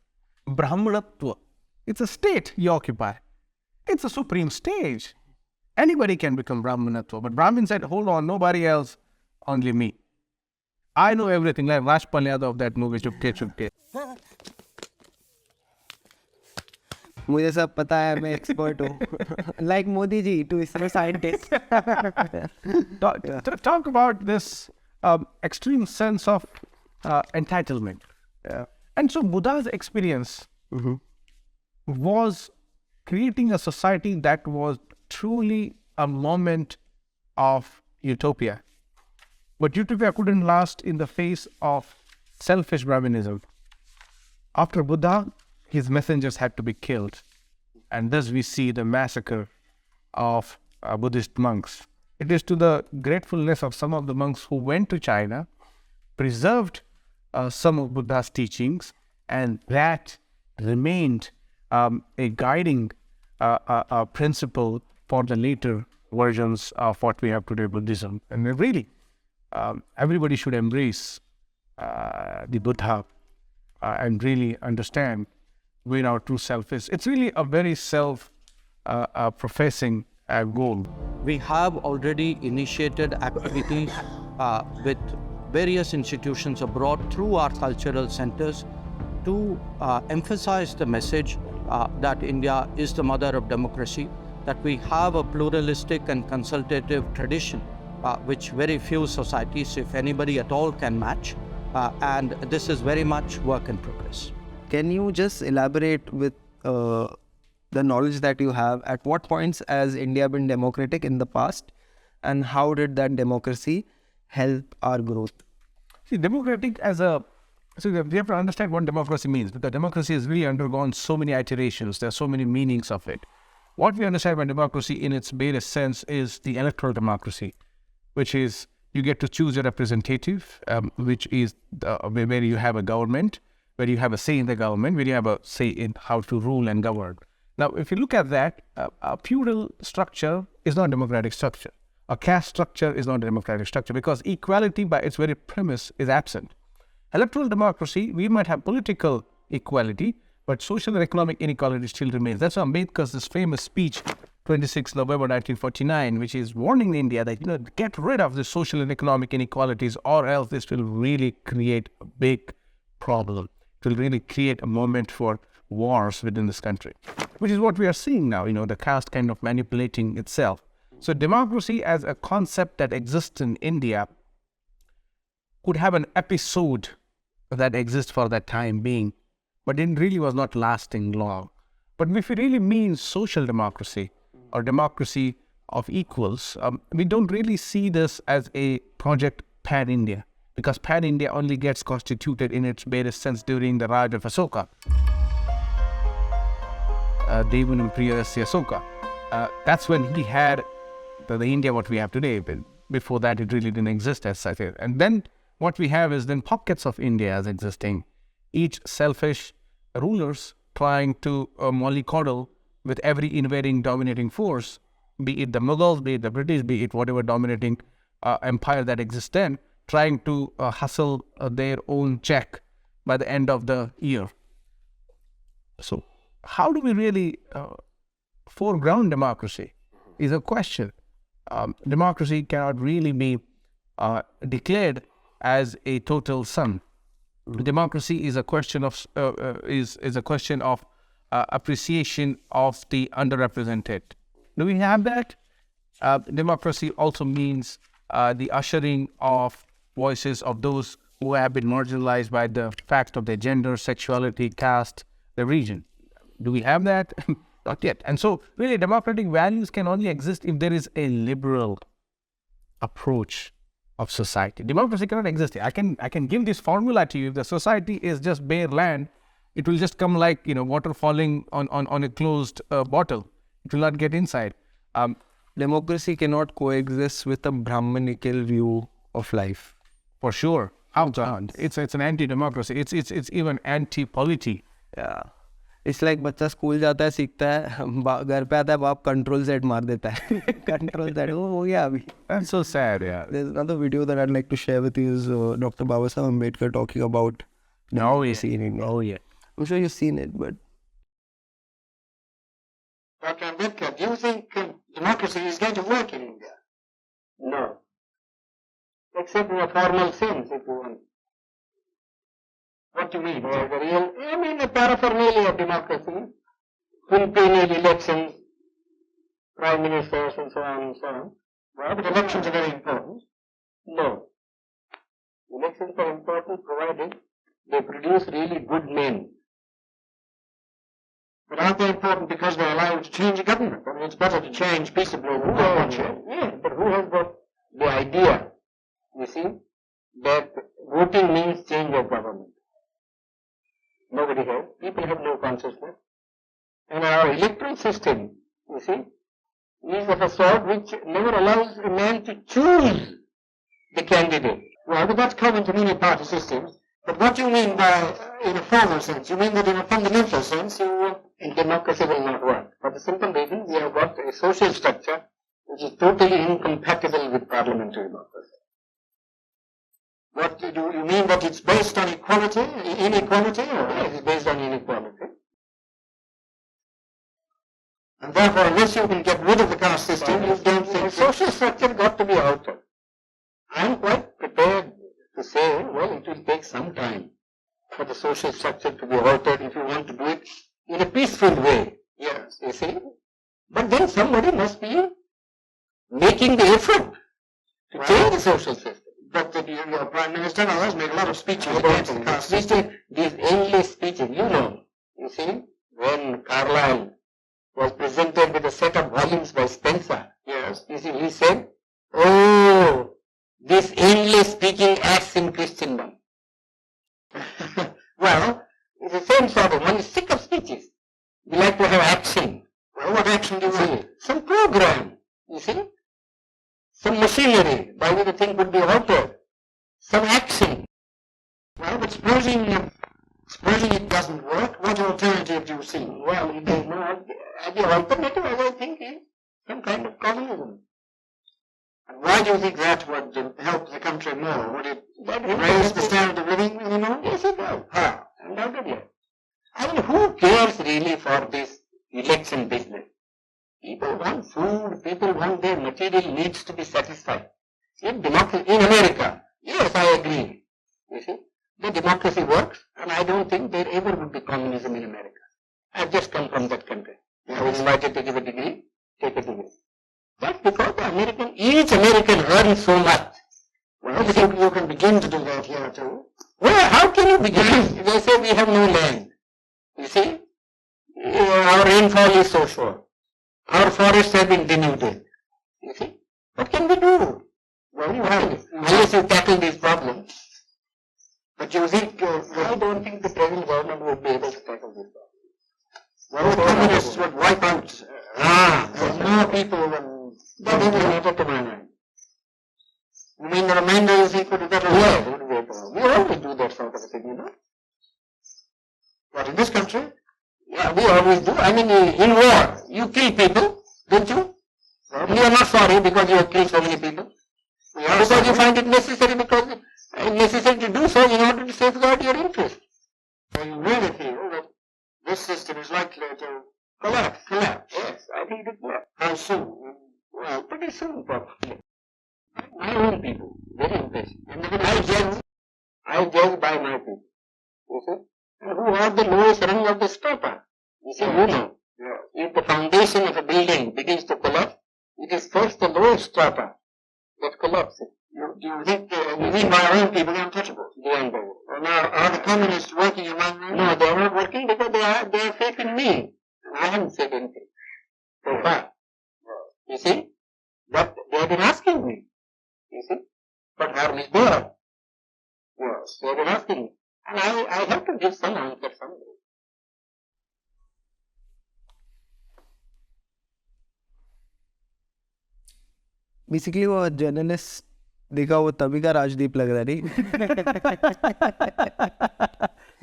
Brahmanatva, it's a state you occupy. It's a supreme stage. Anybody can become Brahmanatva. But Brahmin said, hold on, nobody else, only me. I know everything, like Rajpal Yadav of that movie, Chupke Chupke. मुझे सब पता है, मैं expert हूँ. Like Modi ji, to इसमें scientist. Talk about this extreme sense of entitlement. Yeah. And so Buddha's experience was creating a society that was truly a moment of utopia. But utopia couldn't last in the face of selfish Brahminism. After Buddha, his messengers had to be killed. And thus we see the massacre of Buddhist monks. It is to the gratefulness of some of the monks who went to China, preserved some of Buddha's teachings, and that remained a guiding principle for the later versions of what we have today, Buddhism. And really, everybody should embrace the Buddha and really understand where our true self is. It's really a very self-professing goal. We have already initiated activities with various institutions abroad through our cultural centers to emphasize the message that India is the mother of democracy, that we have a pluralistic and consultative tradition which very few societies, if anybody at all, can match. And this is very much work in progress. Can you just elaborate with the knowledge that you have, at what points has India been democratic in the past, and how did that democracy help our growth? See, democratic so we have to understand what democracy means, because democracy has really undergone so many iterations. There are so many meanings of it. What we understand by democracy in its barest sense is the electoral democracy, which is you get to choose your representative, which is where you have a government, where you have a say in the government, where you have a say in how to rule and govern. Now, if you look at that, a feudal structure is not a democratic structure. A caste structure is not a democratic structure, because equality by its very premise is absent. Electoral democracy, we might have political equality, but social and economic inequality still remains. That's why Ambedkar's this famous speech 26 November 1949, which is warning India that, get rid of the social and economic inequalities, or else this will really create a big problem. It will really create a moment for wars within this country, which is what we are seeing now, the caste kind of manipulating itself. So democracy as a concept that exists in India could have an episode that exists for that time being, but it really was not lasting long. But if we really mean social democracy or democracy of equals, we don't really see this as a project pan-India, because pan-India only gets constituted in its barest sense during the Raj of Asoka. Devanam Priyasya Asoka. That's when he had the India what we have today. But before that, it really didn't exist as such. And then what we have is then pockets of India as existing, each selfish rulers trying to mollycoddle with every invading, dominating force, be it the Mughals, be it the British, be it whatever dominating empire that exists then, trying to hustle their own check by the end of the year. So how do we really foreground democracy is a question. Democracy cannot really be declared as a total sum. Democracy is a question of is a question of appreciation of the underrepresented. Do we have that? Democracy also means the ushering of voices of those who have been marginalized by the fact of their gender, sexuality, caste, their region. Do we have that? Not yet. And so really democratic values can only exist if there is a liberal approach of society. Democracy cannot exist. I can give this formula to you. If the society is just bare land, it will just come like water falling on a closed bottle. It will not get inside. Democracy cannot coexist with a Brahmanical view of life. For sure. How can't? It's an anti-democracy. It's even anti-polity. Yeah. It's like बच्चा school जाता है, सीखता है, घर पे आता है, बाप कंट्रोल सेट मार देता है. Control set हो गया अभी. That's so sad, yeah. There's another video that I'd like to share with you is Dr. Babasaheb Ambedkar talking about democracy in India. Oh yeah. I'm sure you've seen it, but Dr. Ambedkar, do you think democracy is going to work in India? No. Except in a formal sense, if you want. What do you mean? The paraphernalia of democracy, quinquennial elections, prime ministers and so on and so on. Well, but elections are very important. No. Elections are important provided they produce really good men. But aren't they important because they allow you to change a government? I mean, it's better to change peaceably than yeah, but who has got the idea, you see, that voting means change of government? Nobody has. People have no consciousness. And our electoral system, you see, is of a sort which never allows a man to choose the candidate. Well, but that's common to many party systems. But what you mean by, in a formal sense, you mean that in a fundamental sense, democracy will not work. For the simple reason, we have got a social structure which is totally incompatible with parliamentary democracy. What do you mean that it's based on equality, inequality? Yes, it's based on inequality. And therefore, unless you can get rid of the caste system, you don't think the social structure got to be altered. I'm quite prepared to say, well, it will take some time for the social structure to be altered if you want to do it in a peaceful way. Yes, you see. But then somebody must be making the effort to change the social system. But your Prime Minister and others make a lot of speeches against the caste system. These endless speeches, you see, when Carlyle was presented with a set of volumes by Spencer, yes, you see, he said, oh, this endless speaking acts in Christendom. Well, it's the same sort of, one is sick of speeches. We like to have action. Well, what action do you want? Some program, you see. Some machinery by which the thing could be altered. Some action. Well, but supposing it doesn't work, what alternative do you see? Well, the alternative, as I think, is some kind of communism. And why do you think that would help the country more? Would it raise the standard of living anymore? Yes, it will. How? Undoubtedly. I mean, who cares really for this election business? People want food, people want their material needs to be satisfied. In democracy, in America, yes, I agree. You see, the democracy works, and I don't think there ever would be communism in America. I've just come from that country. I was invited to give a degree, take a degree. That's because each American earns so much. Well, I think you can begin to do that here too. Well, how can you begin? They say we have no land. You see, our rainfall is so short. Our forests have been denuded. You see, what can we do? Well, you have, unless you tackle these problems. But you think, I don't think the present government would be able to tackle this problem. Well, communists would wipe out more people than that is matter to my mind. You mean the remainder is equal to that? Yeah, we always do that sort of a thing, you know. But in this country, yeah, we always do. I mean, in war, you kill people, don't you? You are not sorry because you have killed so many people. Because you find it necessary because necessary to do so in order to safeguard your interest. So you really feel that this system is likely to collapse. Yes, I think it will. How soon? Well, pretty soon probably. My own people, very impatient. And I judge by my people. You see? And who are the lowest rung of the strata? You see, you know. If the foundation of a building begins to collapse, it is first the lowest strata that collapses. You think you mean my own people are untouchable? Now, are the communists working among them? No, they are not working because they have faith in me. I haven't said anything. So far. You see? But they have been asking me. You see? But harm is there. Yes, they have been asking me. And I have to give some answer someday. Basically वो journalist देखा वो तभी का राजदीप लग रहा नहीं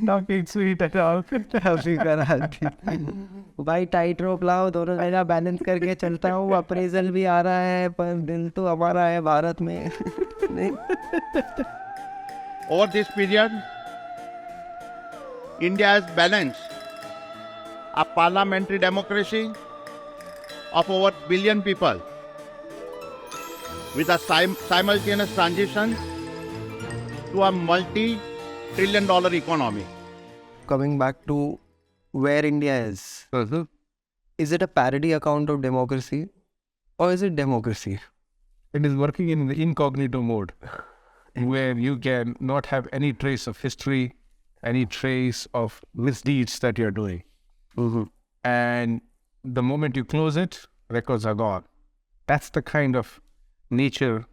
Knocking sweet at all. तभी का राजदीप भाई टाइट रोप लाओ दोनों मेरा बैलेंस करके चलता हूँ अप्रेजल भी आ रहा है पर दिल तो हमारा है भारत में नहीं Over this period, India has balanced a parliamentary democracy of over a billion people with a simultaneous transition to a multi-trillion-dollar economy. Coming back to where India is it a parody account of democracy or is it democracy? It is working in the incognito mode where you can not have any trace of history, any trace of misdeeds that you're doing. And the moment you close it, records are gone. That's the kind of nature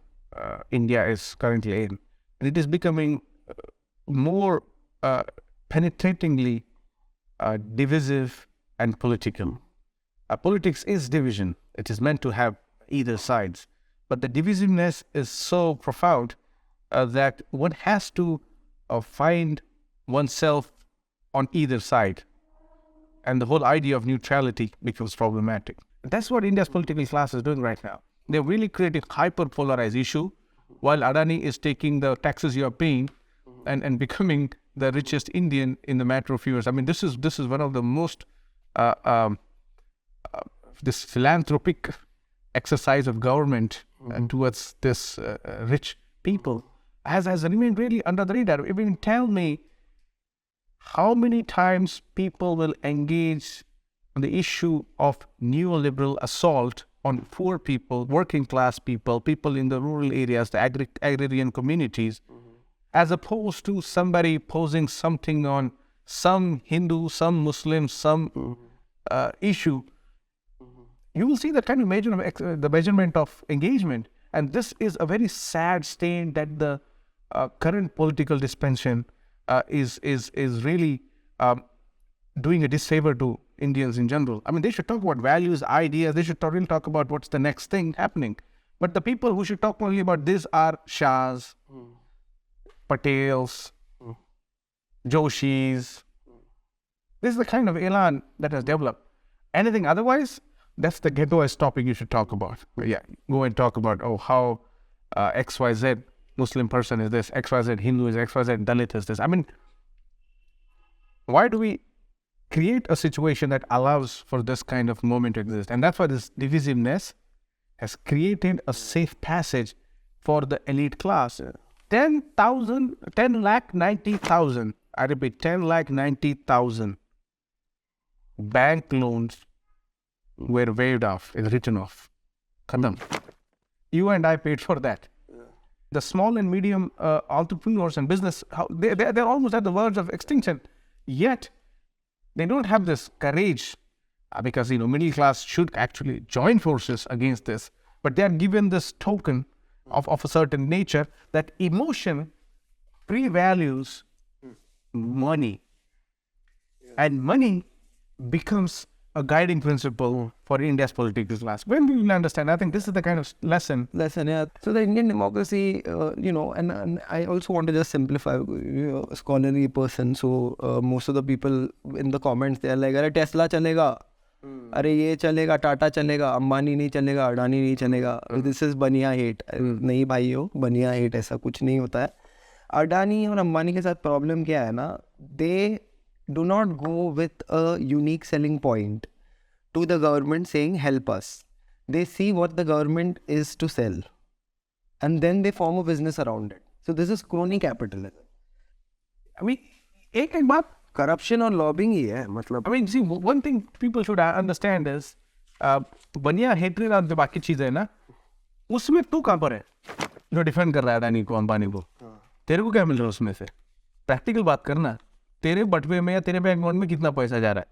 India is currently in. And it is becoming more penetratingly divisive and political. Politics is division. It is meant to have either sides. But the divisiveness is so profound that one has to find oneself on either side. And the whole idea of neutrality becomes problematic. That's what India's political class is doing right now. They're really creating hyper-polarized issue while Adani is taking the taxes you are paying and becoming the richest Indian in the matter of years. I mean, this is one of the most this philanthropic exercise of government towards this rich people has remained really under the radar. I mean, tell me how many times people will engage on the issue of neoliberal assault on poor people, working class people, people in the rural areas, the agrarian communities, as opposed to somebody posing something on some Hindu, some Muslim, some issue. You will see that kind of measurement of engagement. And this is a very sad stain that the current political dispensation is really doing a disfavor to Indians in general. I mean, they should talk about values, ideas. They should really talk about what's the next thing happening. But the people who should talk only about this are Shahs, Patels, Joshis. This is the kind of elan that has developed. Anything otherwise, that's the ghettoist topic you should talk about. Yeah, go and talk about, how XYZ Muslim person is this, XYZ Hindu is XYZ Dalit is this. I mean, why do we create a situation that allows for this kind of movement to exist. And that's why this divisiveness has created a safe passage for the elite class. 10,90,000, I repeat, 10,90,000 bank loans were waived off, is written off. Khatam. You and I paid for that. The small and medium entrepreneurs and business, they're almost at the verge of extinction. Yet, they don't have this courage because, middle class should actually join forces against this. But they are given this token of a certain nature that emotion pre-values money. And money becomes a guiding principle for India's political class. When we will understand, I think this is the kind of lesson. Yeah. So the Indian democracy, and I also want to just simplify, a scholarly person. So most of the people in the comments, they are like, "Arey Tesla chalega, arey ye chalega, Tata chalega, Ambani nahi chalega, Adani nahi chalega. This is baniya hate." नहीं भाइयों, baniya hate ऐसा कुछ नहीं होता है. Adani और Ambani के साथ problem क्या है ना? They do not go with a unique selling point to the government saying help us. They see what the government is to sell and then they form a business around it. So this is crony capitalism. I mean, एक बात corruption और lobbying ही है मतलब. I mean, see, one thing people should understand is बनिया hatred और जो बाकी चीज़ें हैं ना, उसमें तू कहाँ पर है जो डिफेंड कर रहा है अडानी को, अंबानी को? तेरे को क्या मिल रहा है उसमें से? प्रैक्टिकल बात करना, तेरे बटवे में या तेरे बैंक अकाउंट में कितना पैसा जा रहा है?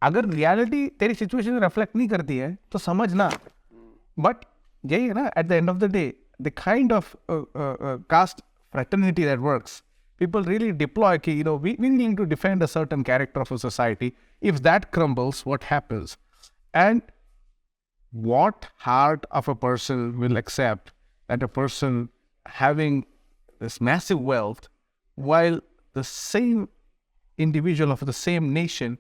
अगर रियलिटी तेरी सिचुएशन रिफ्लेक्ट नहीं करती है तो समझना. बट यही है ना, at the end of the day the kind of caste fraternity that works, people really deploy कि we need to defend a certain character of a society. If that crumbles, what happens? And what heart of a person will accept that a person having this massive wealth while the same individual of the same nation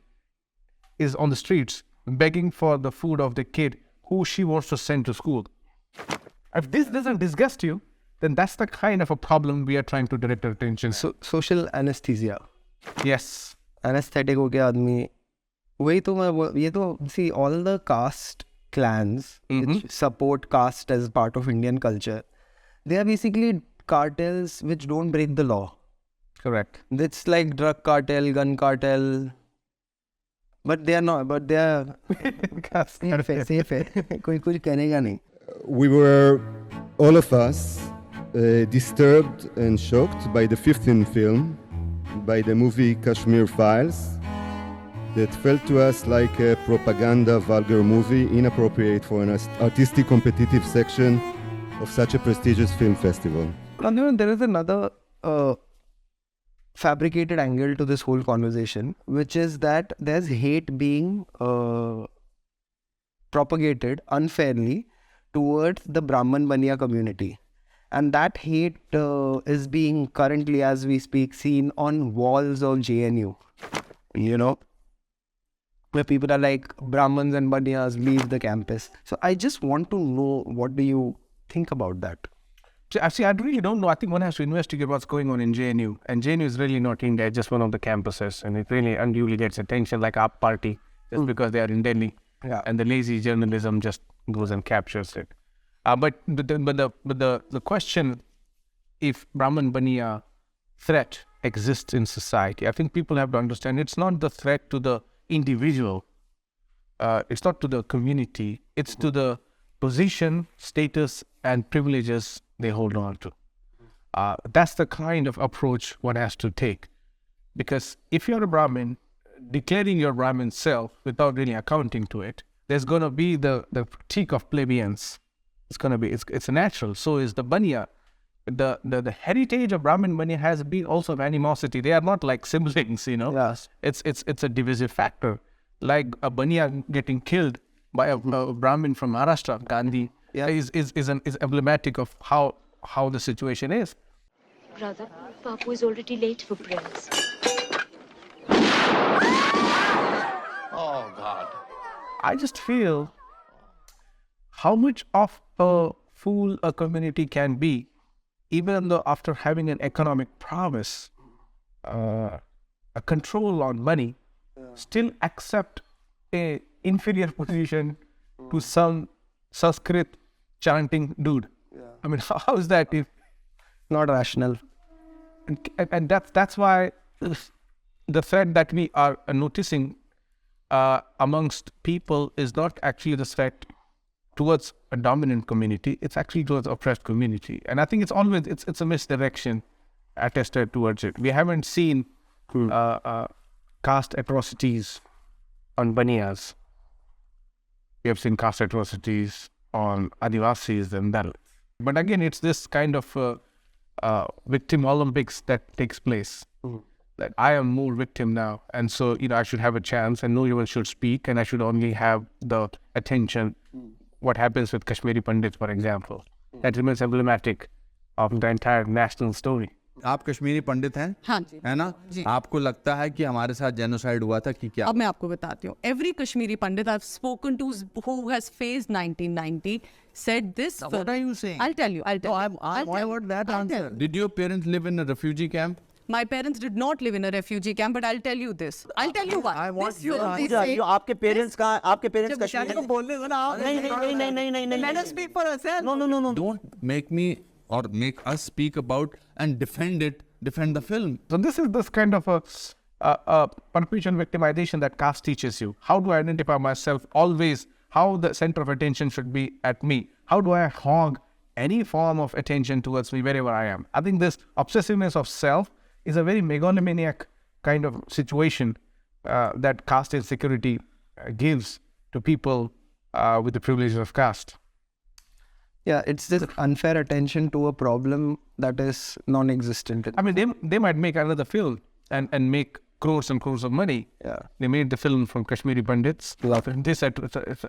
is on the streets begging for the food of the kid who she wants to send to school? If this doesn't disgust you, then that's the kind of a problem we are trying to direct our attention. So, social anesthesia. Yes. Anesthetic हो गया आदमी. वही तो मैं ये तो see all the caste clans which support caste as part of Indian culture, they are basically cartels which don't break the law. Correct. It's like drug cartel, gun cartel, but they are not. But they are safe है. कोई कुछ करेगा नहीं. We were, all of us, disturbed and shocked by the 15th film, by the movie Kashmir Files, that felt to us like a propaganda vulgar movie, inappropriate for an artistic competitive section of such a prestigious film festival. And there is another fabricated angle to this whole conversation, which is that there's hate being propagated unfairly towards the Brahman Baniya community. And that hate is being currently, as we speak, seen on walls of JNU. Where people are like, Brahmins and Baniyas leave the campus. So I just want to know, what do you think about that? See, I really don't know. I think one has to investigate what's going on in JNU. And JNU is really not India, it's just one of the campuses. And it really unduly gets attention, like our party, just because they are in Delhi. Yeah. And the lazy journalism just goes and captures it. But the question, if Brahman Baniya threat exists in society, I think people have to understand it's not the threat to the individual, it's not to the community, it's to the position, status, and privileges they hold on to. That's the kind of approach one has to take. Because if you're a Brahmin, declaring your Brahmin self without really accounting to it, there's going to be the critique of plebeians. It's going to be, it's natural. So is the Baniya. The heritage of Brahmin Baniya has been also of animosity. They are not like siblings, Yes. It's a divisive factor. Like a Baniya getting killed by a Brahmin from Maharashtra, Gandhi, is emblematic of how the situation is. Brother, Papu is already late for prayers. Oh God. I just feel how much of a fool a community can be, even though after having an economic prowess, a control on money, still accept a inferior position to some Sanskrit chanting dude. I mean, how is that? Not rational. And that's why the threat that we are noticing amongst people is not actually the threat towards a dominant community, it's actually towards oppressed community. And I think it's always, it's a misdirection attested towards it. We haven't seen caste atrocities on Baniyas. We have seen caste atrocities on Adivasis and Dalits. But again, it's this kind of victim Olympics that takes place. That I am more victim now, and so I should have a chance, and no one should speak, and I should only have the attention. What happens with Kashmiri Pandits, for example, that remains emblematic of the entire national story. आप कश्मीरी पंडित हैं? हाँ जी, है ना जी. आपको लगता है कि हमारे साथ जेनोसाइड हुआ था कि क्या? अब मैं आपको बताती हूँ. Every Kashmiri Pandit I've spoken to who has faced 1990 said this. Now, what are you saying? I'll tell you. I want that answer. Did your parents live in a refugee camp? My parents did not live in a refugee camp, but I'll tell you this. I'll tell you why. I want you. आपके parents का, आपके parents Kashmir को बोलने दो ना. नहीं. Let us speak for ourselves. No. Don't make me or make us speak about and defend the film. So this is this kind of a perpetual victimization that caste teaches you. How do I identify myself always? How the center of attention should be at me? How do I hog any form of attention towards me wherever I am? I think this obsessiveness of self is a very megalomaniac kind of situation that caste insecurity gives to people with the privileges of caste. Yeah, it's this unfair attention to a problem that is non-existent. I mean, they might make another film and make crores and crores of money. Yeah, they made the film from Kashmiri Pandits. This,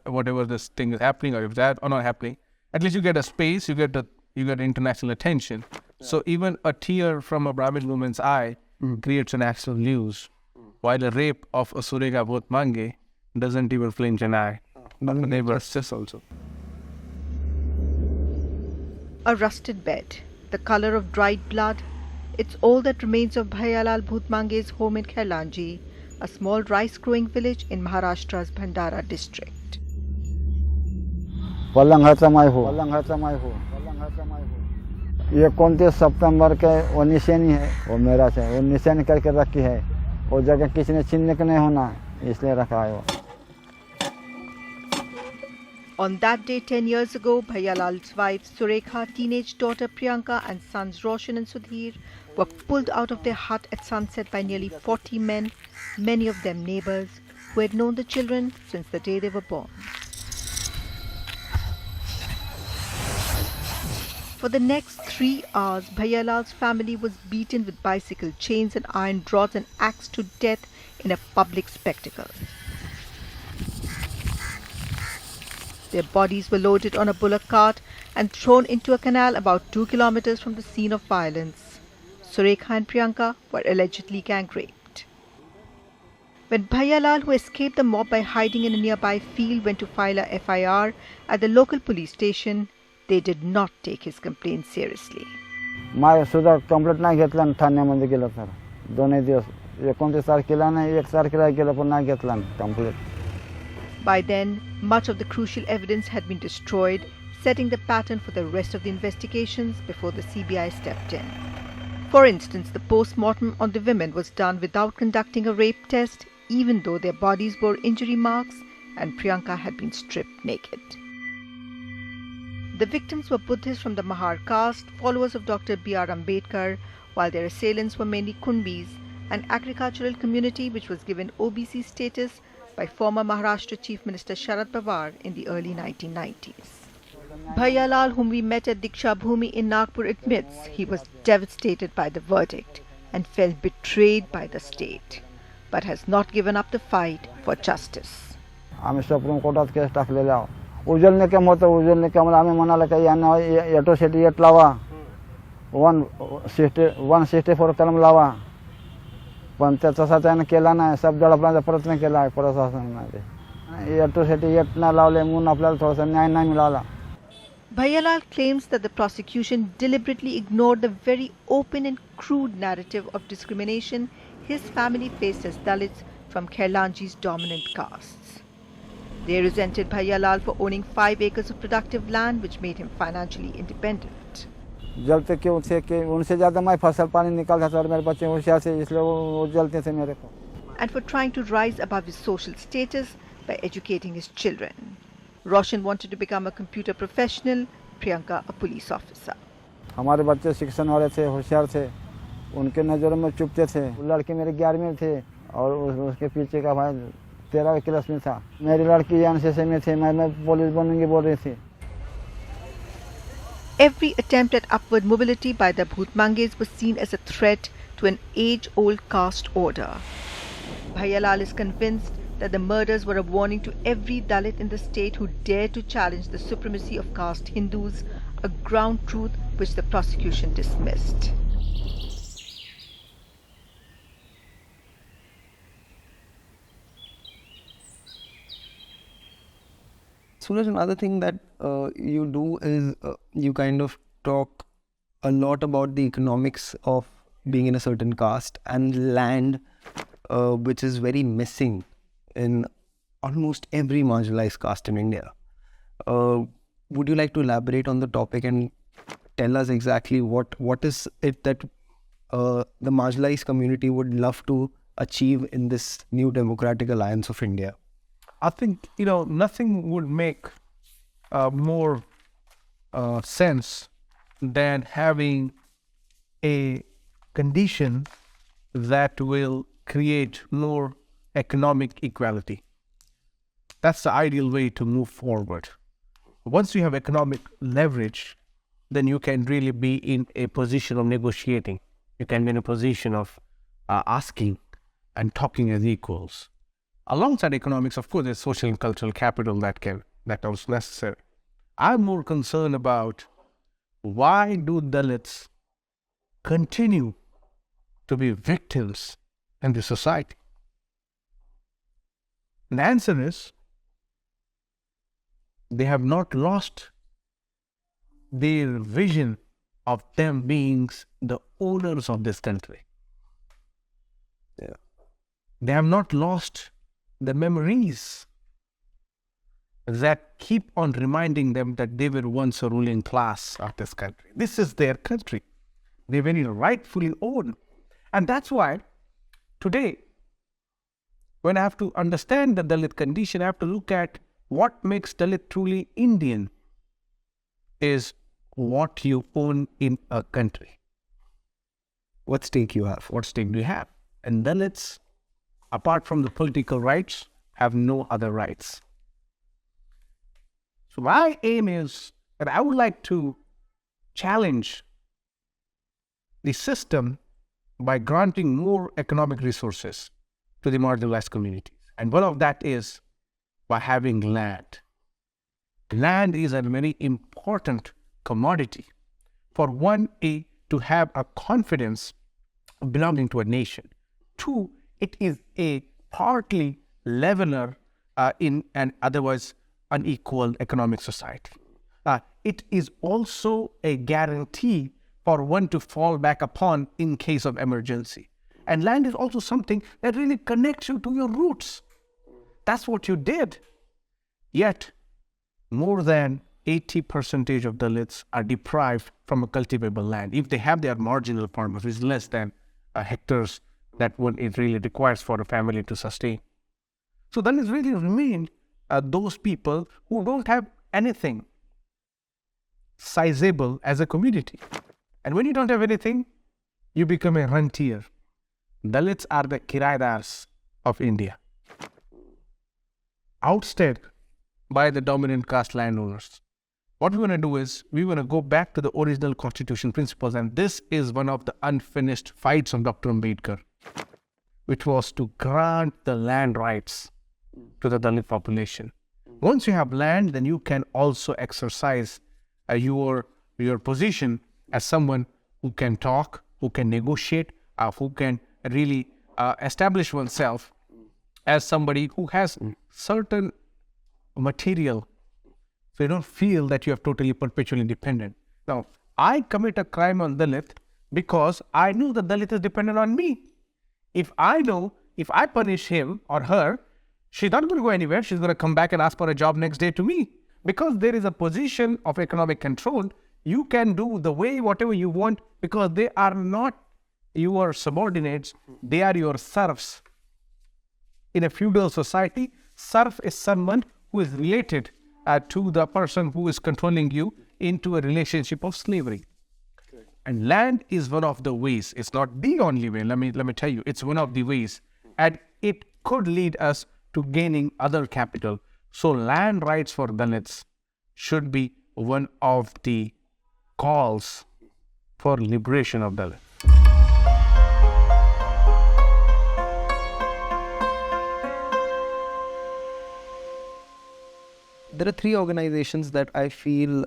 whatever this thing is happening, or if that or not happening, at least you get a space, you get international attention. Yeah. So even a tear from a Brahmin woman's eye creates a national news, while a rape of a Surega Bhut Mange doesn't even flinch an eye. Neighbors just also. A rusted bed, the color of dried blood, it's all that remains of Bhayalal Bhutmange's home in Khairlanji, a small rice-growing village in Maharashtra's Bhandara district. ये 29 सितंबर के वो निशानी है, वो मेरा से वो निशानी करके रखी है, वो जगह किसी ने छीनने को नहीं होना, इसलिए रखा है वो. On that day 10 years ago, Bhayalal's wife Surekha, teenage daughter Priyanka and sons Roshan and Sudhir were pulled out of their hut at sunset by nearly 40 men, many of them neighbors, who had known the children since the day they were born. For the next 3 hours, Bhayalal's family was beaten with bicycle chains and iron rods and axed to death in a public spectacle. Their bodies were loaded on a bullock cart and thrown into a canal about 2 kilometers from the scene of violence. Surekha and Priyanka were allegedly gang raped. When Bhayalal, who escaped the mob by hiding in a nearby field, went to file a FIR at the local police station, they did not take his complaint seriously. माझ्या सुद्धा complaint नाही घेतला ठाण्यामध्ये गेलं तर 2 दिवस 29 तारखेला नाही 1 तारखेला गेलं पण नाही घेतला complaint. By then, much of the crucial evidence had been destroyed, setting the pattern for the rest of the investigations before the CBI stepped in. For instance, the post-mortem on the women was done without conducting a rape test, even though their bodies bore injury marks and Priyanka had been stripped naked. The victims were Buddhists from the Mahar caste, followers of Dr. B.R. Ambedkar, while their assailants were mainly Kunbis, an agricultural community which was given OBC status by former Maharashtra Chief Minister Sharad Pawar in the early 1990s. Bhayalal, whom we met at Diksha Bhumi in Nagpur, admits he was devastated by the verdict and felt betrayed by the state, but has not given up the fight for justice. आम्ही supreme कोर्टात case टाकलेले आहोत. उजळणे काम होतं, उजळणे कामाला आम्ही म्हणाले की यांना एट्रोसिटी एक्ट लावा, 164 कलम लावा, पण तसा त्याने केला नाही. सब दडपण्याचा प्रयत्न केला आहे प्रशासनाने. एट्रोसिटी एक्ट नाही लावले म्हणून आपल्याला थोडासा न्याय नाही मिळाला. Bhayalal claims that the prosecution deliberately ignored the very open and crude narrative of discrimination his family faced as Dalits from Khairlanji's dominant castes. They resented Bhaiya Lal for owning 5 acres of productive land, which made him financially independent. जलते क्यों थे कि उनसे ज़्यादा मैं फसल पानी निकालता था और मेरे बच्चे होशियार से इसलिए वो जलते थे मेरे को. And for trying to rise above his social status by educating his children. Roshan wanted to become a computer professional, Priyanka a police officer. हमारे बच्चे शिक्षण वाले थे, होशियार थे, उनके नज़रों में चुपते थे. लड़के मेरे 11वीं में थे और उसके पीछे का भाई 13वीं क्लास में था. मेरी लड़की एनसीसी में थी, मैं पुलिस बनूंगी बोल रही थी. Every attempt at upward mobility by the Bhutmanges was seen as a threat to an age-old caste order. Bhaiya Lal is convinced that the murders were a warning to every Dalit in the state who dared to challenge the supremacy of caste Hindus, a ground truth which the prosecution dismissed. Suraj, another thing that you do is you kind of talk a lot about the economics of being in a certain caste and land, which is very missing in almost every marginalized caste in India. Would you like to elaborate on the topic and tell us exactly what is it that the marginalized community would love to achieve in this new democratic alliance of India? I think, nothing would make more sense than having a condition that will create more economic equality. That's the ideal way to move forward. Once you have economic leverage, then you can really be in a position of negotiating. You can be in a position of asking and talking as equals. Alongside economics, of course, there's social and cultural capital that is necessary. I'm more concerned about why do Dalits continue to be victims in the society? And the answer is, they have not lost their vision of them being the owners of this country. Yeah. They have not lost the memories that keep on reminding them that they were once a ruling class of this country. This is their country. They very rightfully own. And that's why today, when I have to understand the Dalit condition, I have to look at what makes Dalit truly Indian is what you own in a country. What stake you have. What stake do you have? And Dalits, apart from the political rights, have no other rights. So my aim is that I would like to challenge the system by granting more economic resources to the marginalized communities. And one of that is by having land. Land is a very important commodity for one, to have a confidence of belonging to a nation. Two, it is a partly leveler in an otherwise unequal economic society. It is also a guarantee for one to fall back upon in case of emergency. And land is also something that really connects you to your roots. That's what you did. Yet, more than 80% of Dalits are deprived from a cultivable land. If they have their marginal farmers, which is less than hectares that what it really requires for a family to sustain. So Dalits really remain those people who don't have anything sizable as a community. And when you don't have anything, you become a rentier. Dalits are the kiraidars of India, outstead by the dominant caste landowners. What we're going to do is, we're going to go back to the original constitution principles, and this is one of the unfinished fights of Dr. Ambedkar, which was to grant the land rights to the Dalit population. Once you have land, then you can also exercise your position as someone who can talk, who can negotiate, who can really establish oneself as somebody who has certain material, so you don't feel that you are totally perpetually dependent. Now, I commit a crime on Dalit because I know that Dalit is dependent on me. If I know, if I punish him or her, she's not going to go anywhere. She's going to come back and ask for a job next day to me. Because there is a position of economic control, you can do the way, whatever you want, because they are not your subordinates, they are your serfs. In a feudal society, serf is someone who is related to the person who is controlling you into a relationship of slavery. And land is one of the ways. It's not the only way. Let me tell you, it's one of the ways. And it could lead us to gaining other capital. So land rights for Dalits should be one of the calls for liberation of Dalits. There are 3 organizations that I feel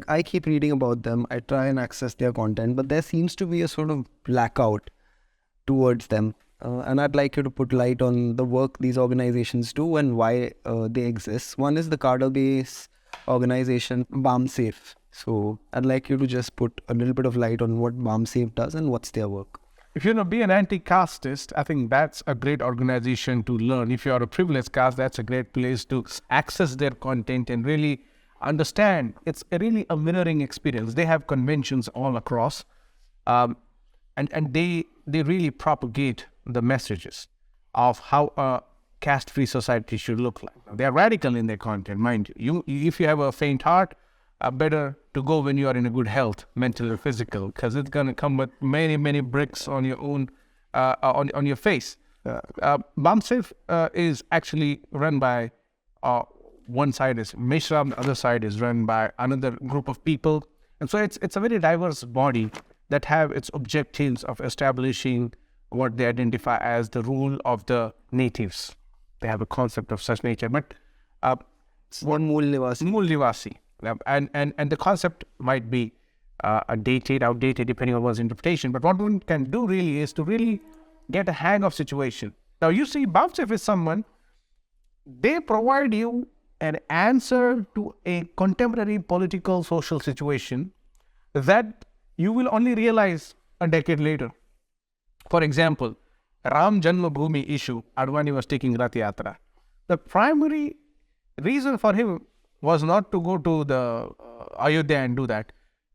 I keep reading about them, I try and access their content, but there seems to be a sort of blackout towards them. And I'd like you to put light on the work these organizations do and why they exist. One is the Carter-based organization, BAMSAFE. So I'd like you to just put a little bit of light on what BAMSAFE does and what's their work. If you be an anti-casteist, I think that's a great organization to learn. If you are a privileged caste, that's a great place to access their content and really understand. It's really a mirroring experience. They have conventions all across, and they really propagate the messages of how a caste-free society should look like. They are radical in their content, mind you. If you have a faint heart, better to go when you are in a good health, mental or physical, because it's going to come with many bricks on your own, on your face. BAMSAFE is actually run by, one side is Mishram, the other side is run by another group of people. And so it's a very diverse body that have its objectives of establishing what they identify as the rule of the natives. They have a concept of such nature, but Mool Nivasi. And the concept might be outdated, depending on one's interpretation. But what one can do really is to really get a hang of situation. Now, you see, BAMSAFE is someone, they provide you an answer to a contemporary political, social situation that you will only realize a decade later. For example, Ram Janmabhoomi issue, Advani was taking Rath Yatra. The primary reason for him was not to go to the Ayodhya and do that.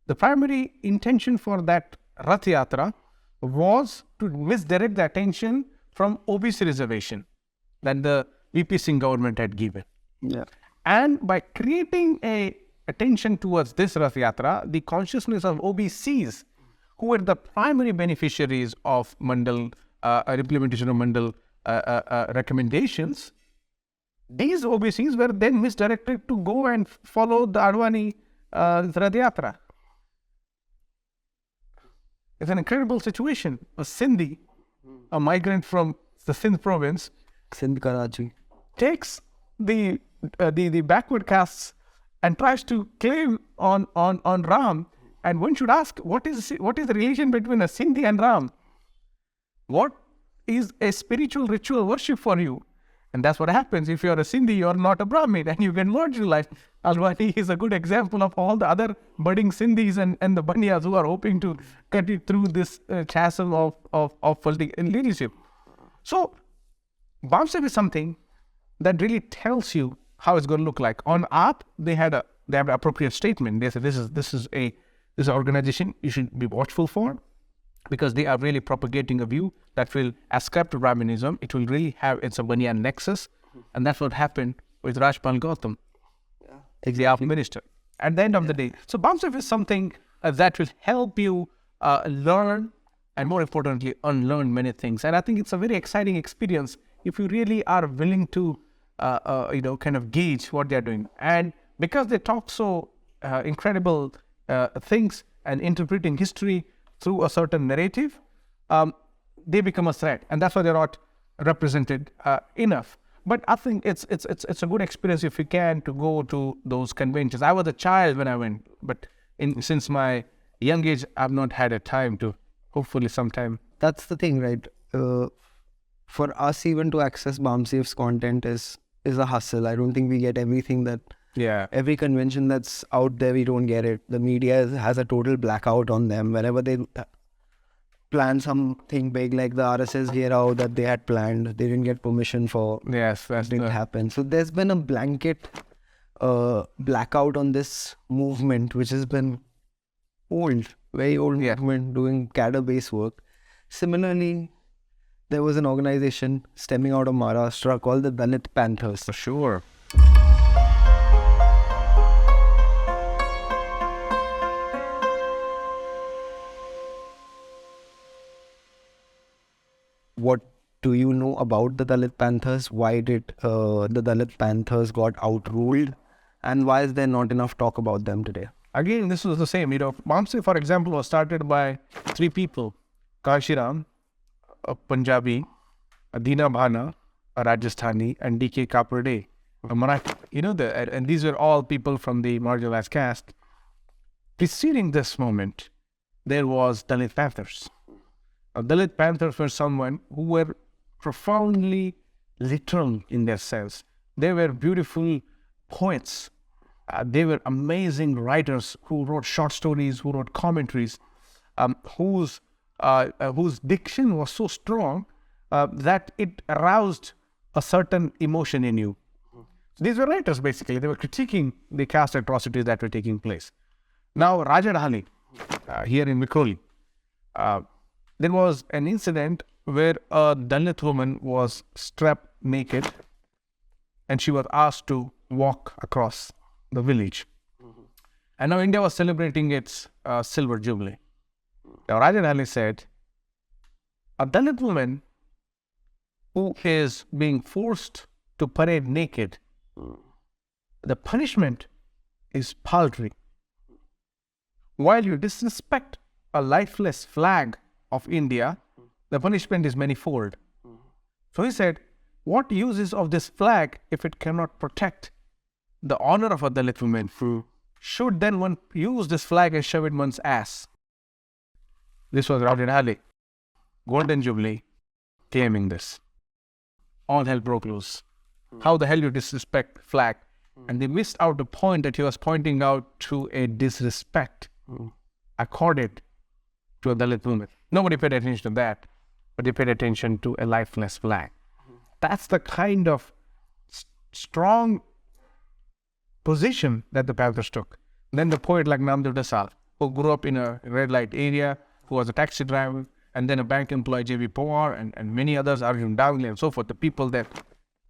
The primary intention for that Rath Yatra was to misdirect the attention from OBC reservation that the VP Singh government had given. Yeah. And by creating a attention towards this Rath Yatra, the consciousness of OBCs, who were the primary beneficiaries of Mandal, implementation of Mandal recommendations, these OBCs were then misdirected to go and follow the Advani Rath Yatra. It's an incredible situation. A Sindhi, a migrant from the Sindh province, Sindh Karachi, takes the backward castes and tries to claim on Ram. And one should ask, what is the relation between a Sindhi and Ram? What is a spiritual ritual worship for you? And that's what happens. If you're a Sindhi, you're not a Brahmin and you get marginalized. Advani is a good example of all the other budding Sindhis and the Banyas who are hoping to cut it through this chasm of political leadership. So, BAMSAFE is something that really tells you how it's going to look like. On AAP, they have an appropriate statement. They said this is an organization you should be watchful for, because they are really propagating a view that will ascribe to Brahminism. It will really have its Banyan nexus, and that's what happened with Rajpal Gautam, the AAP minister, at the end of the day. So BAMSAFE is something that will help you learn, and more importantly, unlearn many things. And I think it's a very exciting experience if you really are willing to, kind of gauge what they're doing. And because they talk so incredible things and interpreting history through a certain narrative, they become a threat, and that's why they're not represented enough. But I think it's a good experience if you can to go to those conventions. I was a child when I went, but since my young age, I've not had a time to. Hopefully, sometime. That's the thing, right? For us, even to access BAMSAFE's content is a hustle. I don't think we get everything that. Yeah. Every convention that's out there, we don't get it. The media has a total blackout on them. Whenever they plan something big like the RSS Gherao that they had planned. They didn't get permission for. Yes, that didn't happen. So there's been a blanket blackout on this movement, which has been very old movement doing cadre-based work. Similarly, there was an organization stemming out of Maharashtra called the Dalit Panthers. For sure. What do you know about the Dalit Panthers? Why did the Dalit Panthers got outruled? And why is there not enough talk about them today? Again, this was the same. Mamse, for example, was started by 3 people. Kashiram, a Punjabi, Adina Bhana, a Rajasthani, and D.K. Kaprade, a Marathi. And these were all people from the marginalized caste. Preceding this moment, there was Dalit Panthers. Dalit Panthers were someone who were profoundly literal in their sense. They were beautiful poets. They were amazing writers who wrote short stories, who wrote commentaries, whose diction was so strong that it aroused a certain emotion in you. These were writers, basically. They were critiquing the caste atrocities that were taking place. Now, Rajadhani, here in Vikoli, there was an incident where a Dalit woman was stripped naked and she was asked to walk across the village. And now India was celebrating its silver jubilee. Now Rajadhani said, a Dalit woman who is being forced to parade naked, the punishment is paltry. While you disrespect a lifeless flag of India, the punishment is manifold. So he said, what use is of this flag if it cannot protect the honor of a Dalit woman? Should then one use this flag and shove it in one's ass? This was Rajadhani, Golden Jubilee, claiming this. All hell broke loose. How the hell you disrespect flag? And they missed out the point that he was pointing out to a disrespect accorded to a Dalit woman. Nobody paid attention to that, but they paid attention to a lifeless flag. That's the kind of strong position that the Panthers took. Then the poet like Namdev Desal, who grew up in a red light area, who was a taxi driver, and then a bank employee, J.V. Pawar, and many others, Arjun Dawli and so forth, the people that,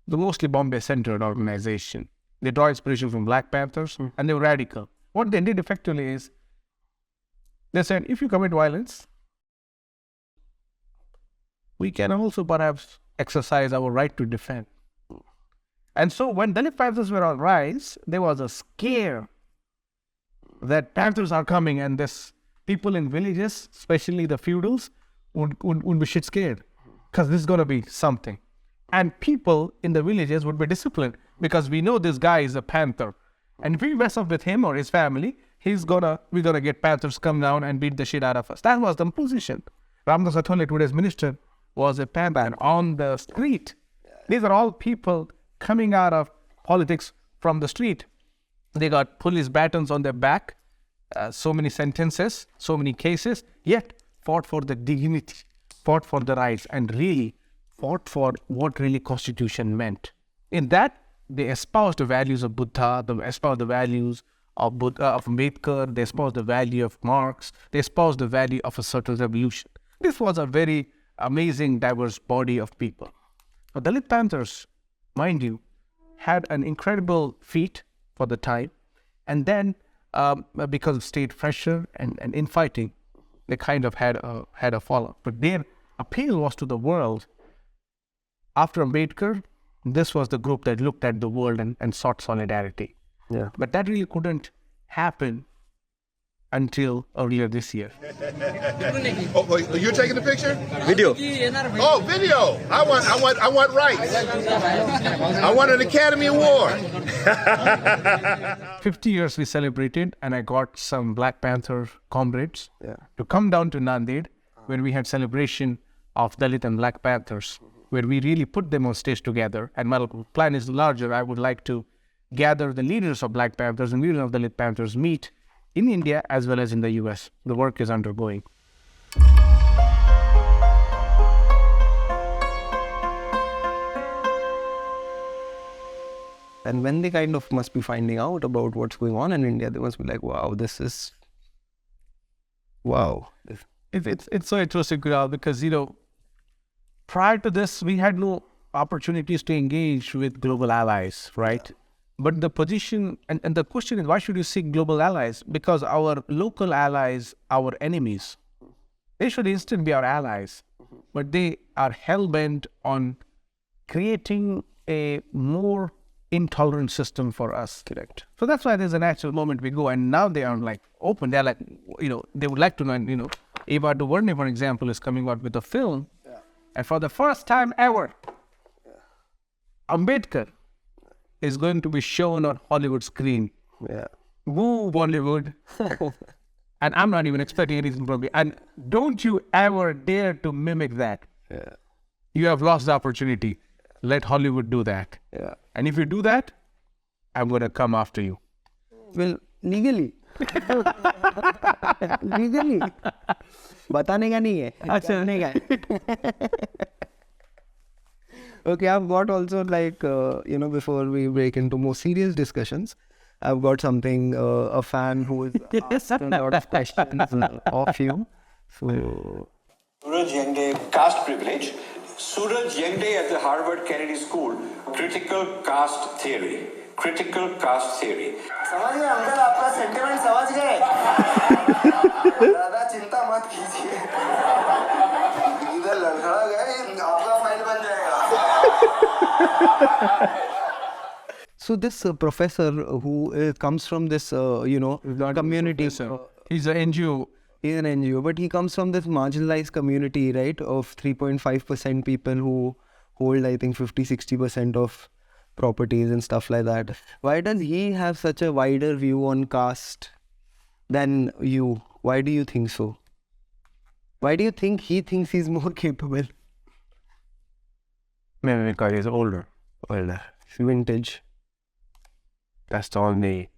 the mostly Bombay-centered organization. They draw inspiration from Black Panthers, and they were radical. What they did effectively is, they said, if you commit violence, we can also perhaps exercise our right to defend. And so when Dalit Panthers were on rise, there was a scare that Panthers are coming, and this people in villages, especially the feudals, would be shit scared because this is going to be something. And people in the villages would be disciplined because we know this guy is a panther. And if we mess up with him or his family, we're gonna get Panthers come down and beat the shit out of us. That was the position. Ramdas Athole, today's minister, was a panther on the street. These are all people coming out of politics from the street. They got police batons on their back, so many sentences, so many cases, yet fought for the dignity, fought for the rights, and really fought for what really Constitution meant. In that, they espoused the values of Buddha, they espoused the values of Ambedkar, they espoused the value of Marx, they espoused the value of a certain revolution. This was a very amazing, diverse body of people. The Dalit Panthers, mind you, had an incredible feat for the time, and then because of state pressure and infighting, they kind of had a fallout. But their appeal was to the world. After Ambedkar, this was the group that looked at the world and sought solidarity. Yeah. But that really couldn't happen until earlier this year. Oh, you're taking the picture? Video. Oh, video! I want rights. I want an Academy Award. 50 years we celebrated, and I got some Black Panther comrades to come down to Nanded, where we had celebration of Dalit and Black Panthers, where we really put them on stage together. And my plan is larger. I would like to gather the leaders of Black Panthers and leaders of Dalit Panthers, meet in India as well as in the US. The work is undergoing. And when they kind of must be finding out about what's going on in India, they must be like, wow, this is, wow. It's so interesting, Kunal, because, prior to this, we had no opportunities to engage with global allies, right? Yeah. But the position, and the question is, why should you seek global allies? Because our local allies, our enemies, they should instead be our allies. But they are hell-bent on creating a more intolerant system for us. Correct. So that's why there's a natural moment we go, and now they are like open. They're like, they would like to know, Eva DuVernay, for example, is coming out with a film. Yeah. And for the first time ever, Ambedkar is going to be shown on Hollywood screen. Yeah. Woo, Bollywood. And I'm not even expecting anything from you. And don't you ever dare to mimic that. Yeah. You have lost the opportunity. Let Hollywood do that. Yeah. And if you do that, I'm going to come after you. Well, legally. Legally. बताने का नहीं है. करने का है. Okay, I've got also before we break into more serious discussions, I've got something, a fan who is asked a lot of questions of you. So, Suraj Yengde, caste privilege. Suraj Yengde at the Harvard Kennedy School, critical caste theory. Critical caste theory. समझ गए uncle, आपका sentiment समझ गए. ज़्यादा चिंता मत कीजिए. इधर लड़खड़ा गए, आपका फाइल बन जाएगा. So this professor who comes from this, community. He's an NGO. He's an NGO, but he comes from this marginalized community, right, of 3.5% people who hold, I think, 50-60% of properties and stuff like that. Why does he have such a wider view on caste than you? Why do you think so? Why do you think he thinks he's more capable? Maybe because he's older. Vintage. That's the only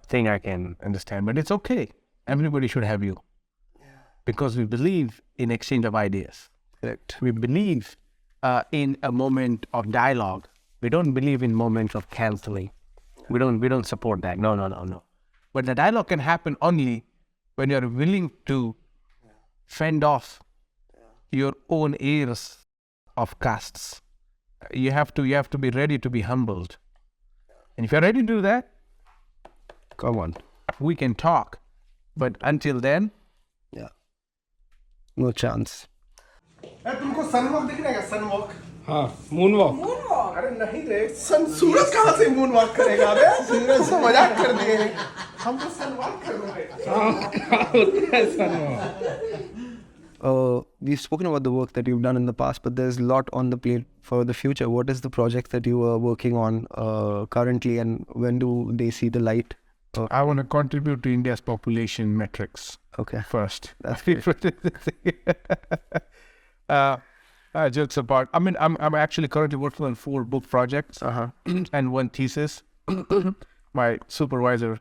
thing I can understand. But it's okay. Everybody should have you. Because we believe in exchange of ideas. Correct. We believe in a moment of dialogue. We don't believe in moments of cancelling. We don't support that. No. But the dialogue can happen only when you're willing to fend off your own ears of castes. You have to be ready to be humbled. And if you're ready to do that, come on. We can talk. But until then, no chance. तुमको सनवॉक दिखने का सनवॉक? हाँ, moonwalk. अरे नहीं रे, सूरज कहाँ से moonwalk करेगा बे? सूरज तो मजाक कर दिए. हम तो सनवॉक कर रहे हैं. We've spoken about the work that you've done in the past, but there's a lot on the plate for the future. What is the project that you are working on currently, and when do they see the light? I want to contribute to India's population metrics. Okay. First. That's jokes apart. I mean, I'm actually currently working on 4 book projects and 1 thesis. My supervisor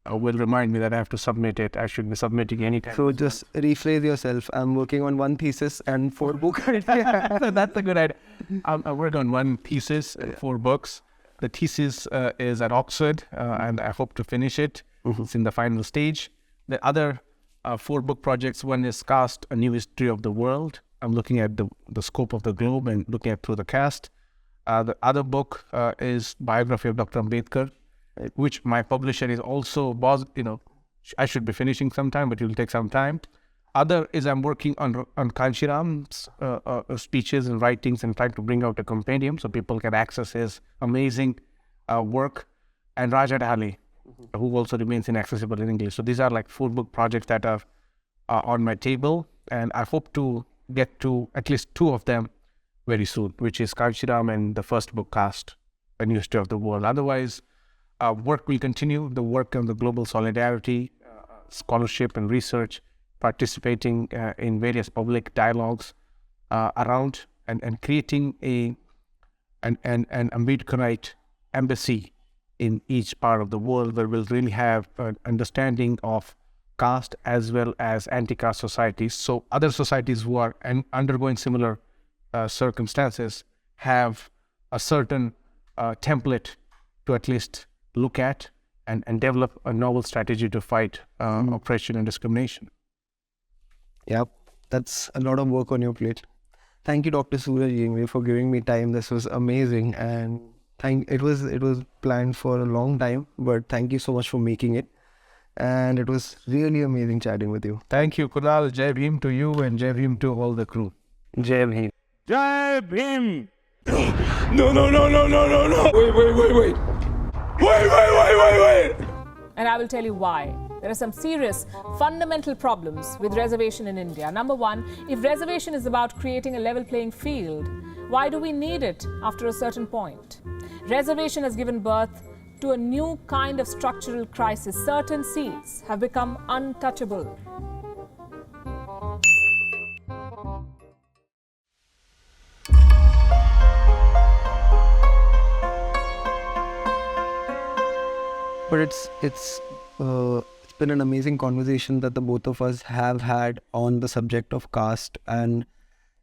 will remind me that I have to submit it. I should be submitting anytime. So just rephrase yourself. I'm working on 1 thesis and 4 books. So that's a good idea. I worked on 1 thesis, 4 books. The thesis is at Oxford, and I hope to finish it. It's in the final stage. The other 4 book projects, one is Caste, A New History of the World. I'm looking at the scope of the globe and looking at through the caste. The other book is Biography of Dr. Ambedkar, which my publisher is also, I should be finishing sometime, but it will take some time. Other is I'm working on Kanshiram's speeches and writings and trying to bring out a compendium so people can access his amazing work. And Raja Dali, who also remains inaccessible in English. So these are like 4 book projects that are on my table. And I hope to get to at least 2 of them very soon, which is Kanshiram and the first book, Caste, A New History of the World. Otherwise, work will continue, the work on the global solidarity, scholarship and research, participating in various public dialogues around and creating an Ambedkarite embassy in each part of the world where we'll really have an understanding of caste as well as anti-caste societies. So other societies who are undergoing similar circumstances have a certain template to at least look at and develop a novel strategy to fight oppression and discrimination. Yep, that's a lot of work on your plate. Thank you, Dr. Suraj Yengde, for giving me time. This was amazing, and it was planned for a long time, but thank you so much for making it. And it was really amazing chatting with you. Thank you, Kunal. Jai Bhim to you and Jai Bhim to all the crew. Jai Bhim. Jai Bhim. No. Wait. And I will tell you why. There are some serious fundamental problems with reservation in India. Number one, if reservation is about creating a level playing field, why do we need it after a certain point? Reservation has given birth to a new kind of structural crisis. Certain seats have become untouchable. But it's been an amazing conversation that the both of us have had on the subject of caste, and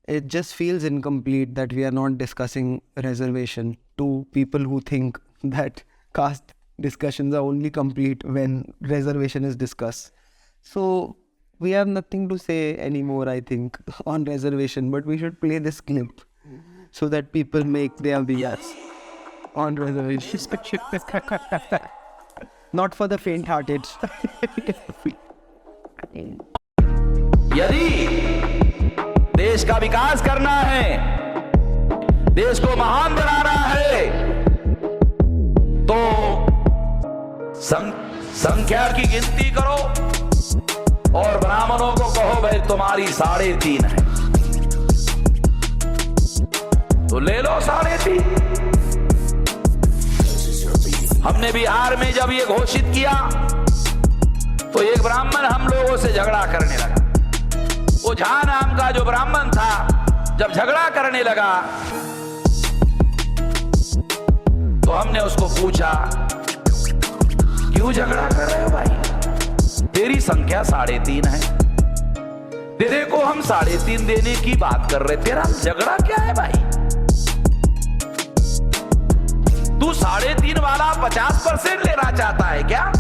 it just feels incomplete that we are not discussing reservation to people who think that caste discussions are only complete when reservation is discussed. So we have nothing to say anymore, I think, on reservation, but we should play this clip so that people make their views on reservation. Not for the faint-hearted. यदि देश का विकास करना है, देश को महान बनाना है, तो संख्या की गिनती करो और ब्राह्मणों को कहो भाई तुम्हारी 3.5 है, तो ले लो 3.5। हमने बिहार में जब ये घोषित किया तो एक ब्राह्मण हम लोगों से झगड़ा करने लगा। वो झा नाम का जो ब्राह्मण था जब झगड़ा करने लगा तो हमने उसको पूछा क्यों झगड़ा कर रहे हो भाई? तेरी संख्या 3.5 है, तेरे को हम 3.5 देने की बात कर रहे, तेरा झगड़ा क्या है भाई? तू 3.5 वाला 50% लेना चाहता है क्या?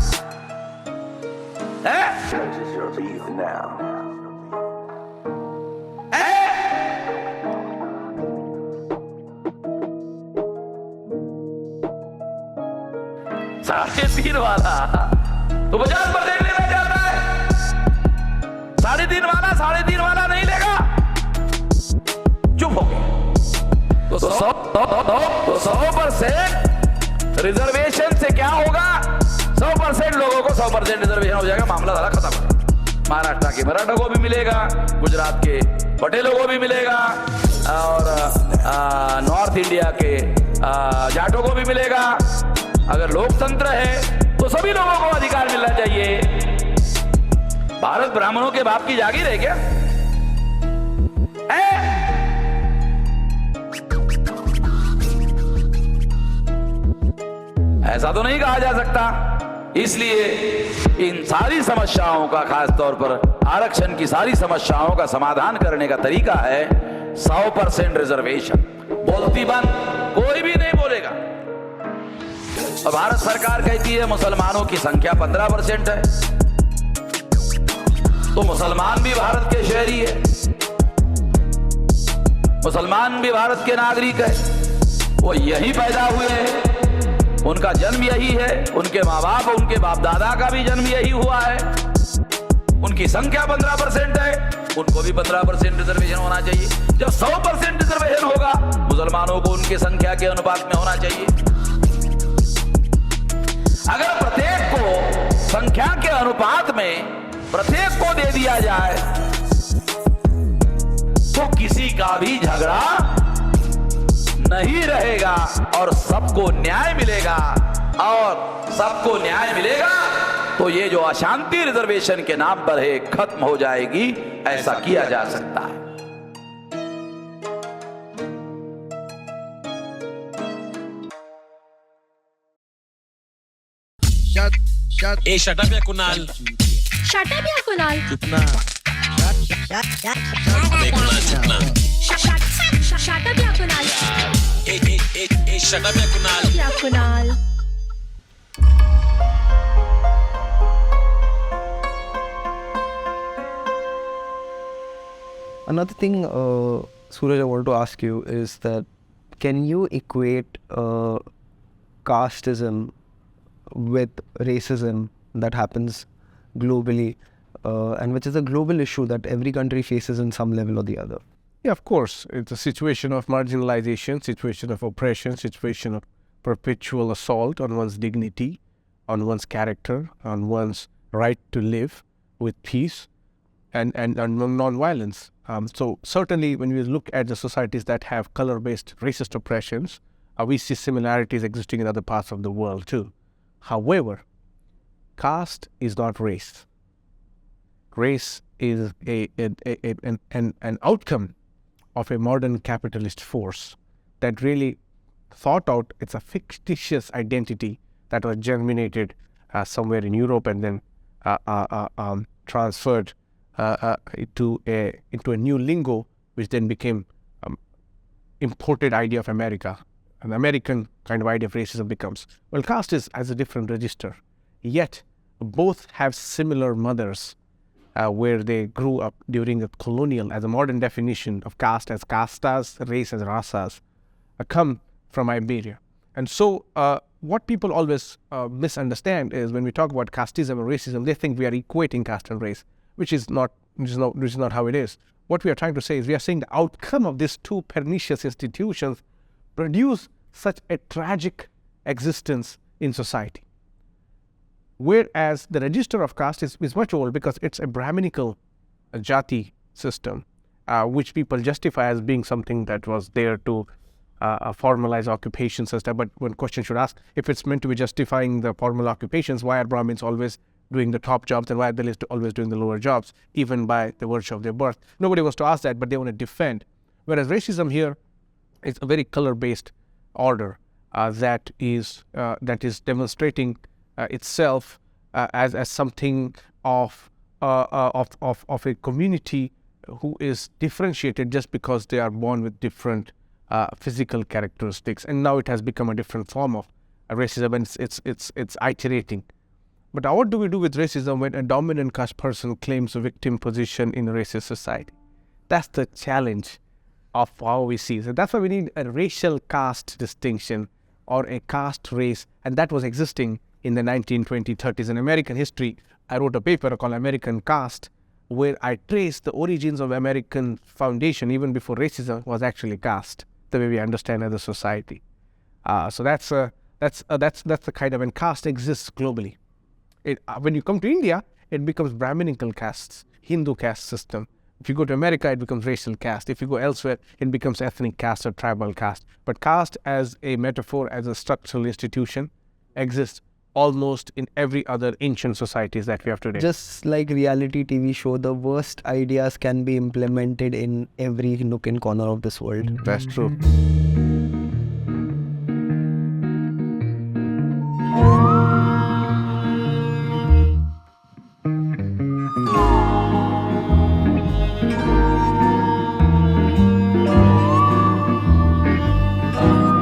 $3.5 वाला तो 50% लेना चाहता है, 3.5 वाला 3.5 वाला नहीं लेगा, चुप हो गया। तो 100% रिजर्वेशन से क्या होगा? 100% लोगों को 100% रिजर्वेशन हो जाएगा, मामला सारा खत्म। महाराष्ट्र के मराठा को भी मिलेगा, गुजरात के पटेलों को भी मिलेगा, और नॉर्थ इंडिया के जाटों को भी मिलेगा। अगर लोकतंत्र है तो सभी लोगों को अधिकार मिलना चाहिए। भारत ब्राह्मणों के बाप की जागीर है क्या? ऐसा तो नहीं कहा जा सकता। इसलिए इन सारी समस्याओं का, खास तौर पर आरक्षण की सारी समस्याओं का समाधान करने का तरीका है 100% रिजर्वेशन। बोलती बंद, कोई भी नहीं बोलेगा। और भारत सरकार कहती है मुसलमानों की संख्या 15% है, तो मुसलमान भी भारत के शहरी है, मुसलमान भी भारत के नागरिक है, वो यहीं पैदा हुए हैं, उनका जन्म यही है, उनके माँ बाप, उनके बाप दादा का भी जन्म यही हुआ है, उनकी संख्या 15% है, उनको भी 15% रिजर्वेशन होना चाहिए। जब 100% रिजर्वेशन होगा, मुसलमानों को उनके संख्या के अनुपात में होना चाहिए। अगर प्रत्येक को संख्या के अनुपात में प्रत्येक को दे दिया जाए तो किसी का भी झगड़ा नहीं रहेगा और सबको न्याय मिलेगा। और सबको न्याय मिलेगा तो ये जो अशांति रिजर्वेशन के नाम पर है खत्म हो जाएगी। ऐसा किया जा सकता है। Hey, shut up, ya Kunal. Shut up, ya Kunal. Chup na. Hey, Kunal, chup na. Shut up, ya Kunal. Hey, shut up, ya Kunal. Ya Kunal. Another thing, Suraj, I want to ask you is that can you equate casteism with racism that happens globally and which is a global issue that every country faces in some level or the other? Yeah, of course. It's a situation of marginalization, situation of oppression, situation of perpetual assault on one's dignity, on one's character, on one's right to live with peace and non-violence. So certainly when we look at the societies that have color-based racist oppressions, we see similarities existing in other parts of the world too. However, caste is not race. Race is an outcome of a modern capitalist force that really thought out. It's a fictitious identity that was germinated somewhere in Europe and then transferred into a new lingo, which then became imported idea of America. An American kind of idea of racism becomes. Well, caste has a different register, yet both have similar mothers where they grew up during the colonial, as a modern definition of caste as castas, race as rasas, come from Iberia. And so what people always misunderstand is when we talk about casteism and racism, they think we are equating caste and race, which is not how it is. What we are trying to say is we are saying the outcome of these two pernicious institutions produce such a tragic existence in society. Whereas the register of caste is much old because it's a Brahminical jati system, which people justify as being something that was there to formalize occupations and stuff. But one question should ask, if it's meant to be justifying the formal occupations, why are Brahmins always doing the top jobs and why are Dalits always doing the lower jobs, even by the virtue of their birth? Nobody wants to ask that, but they want to defend. Whereas racism here is a very color-based order that is demonstrating itself as something of a community who is differentiated just because they are born with different physical characteristics, and now it has become a different form of racism, and it's iterating. But what do we do with racism when a dominant caste person claims a victim position in a racist society? That's the challenge of how we see it. So that's why we need a racial caste distinction or a caste race, and that was existing in the 1920s, 30s. In American history, I wrote a paper called American Caste, where I traced the origins of American foundation even before racism was actually caste, the way we understand as a society. So that's the kind of, and caste exists globally. When you come to India, it becomes Brahminical castes, Hindu caste system. If you go to America, it becomes racial caste. If you go elsewhere, it becomes ethnic caste or tribal caste. But caste as a metaphor, as a structural institution, exists almost in every other ancient societies that we have today. Just like reality TV show, the worst ideas can be implemented in every nook and corner of this world. That's true.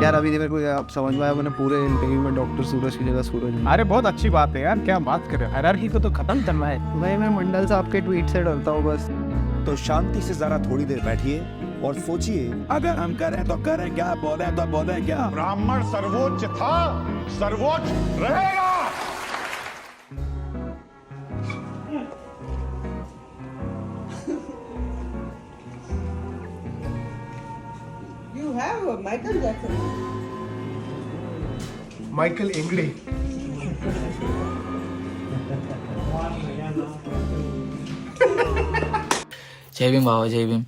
यार अभी मेरे को आप समझ में आया, मैंने पूरे इंटरव्यू में डॉक्टर सूरज की जगह सूरज। अरे बहुत अच्छी बात है यार, क्या बात कर रहे हो, हायरार्की को तो खत्म करना है। भाई मैं मंडल साहब के ट्वीट से डरता हूँ बस। तो शांति से जरा थोड़ी देर बैठिए और सोचिए, अगर हम करें तो करें क्या, बोले तो बोले क्या। ब्राह्मण सर्वोच्च था, सर्वोच्च रहेगा। You have a Michael Jackson. Michael Yengde. जय भीम बाबा, जय भीम।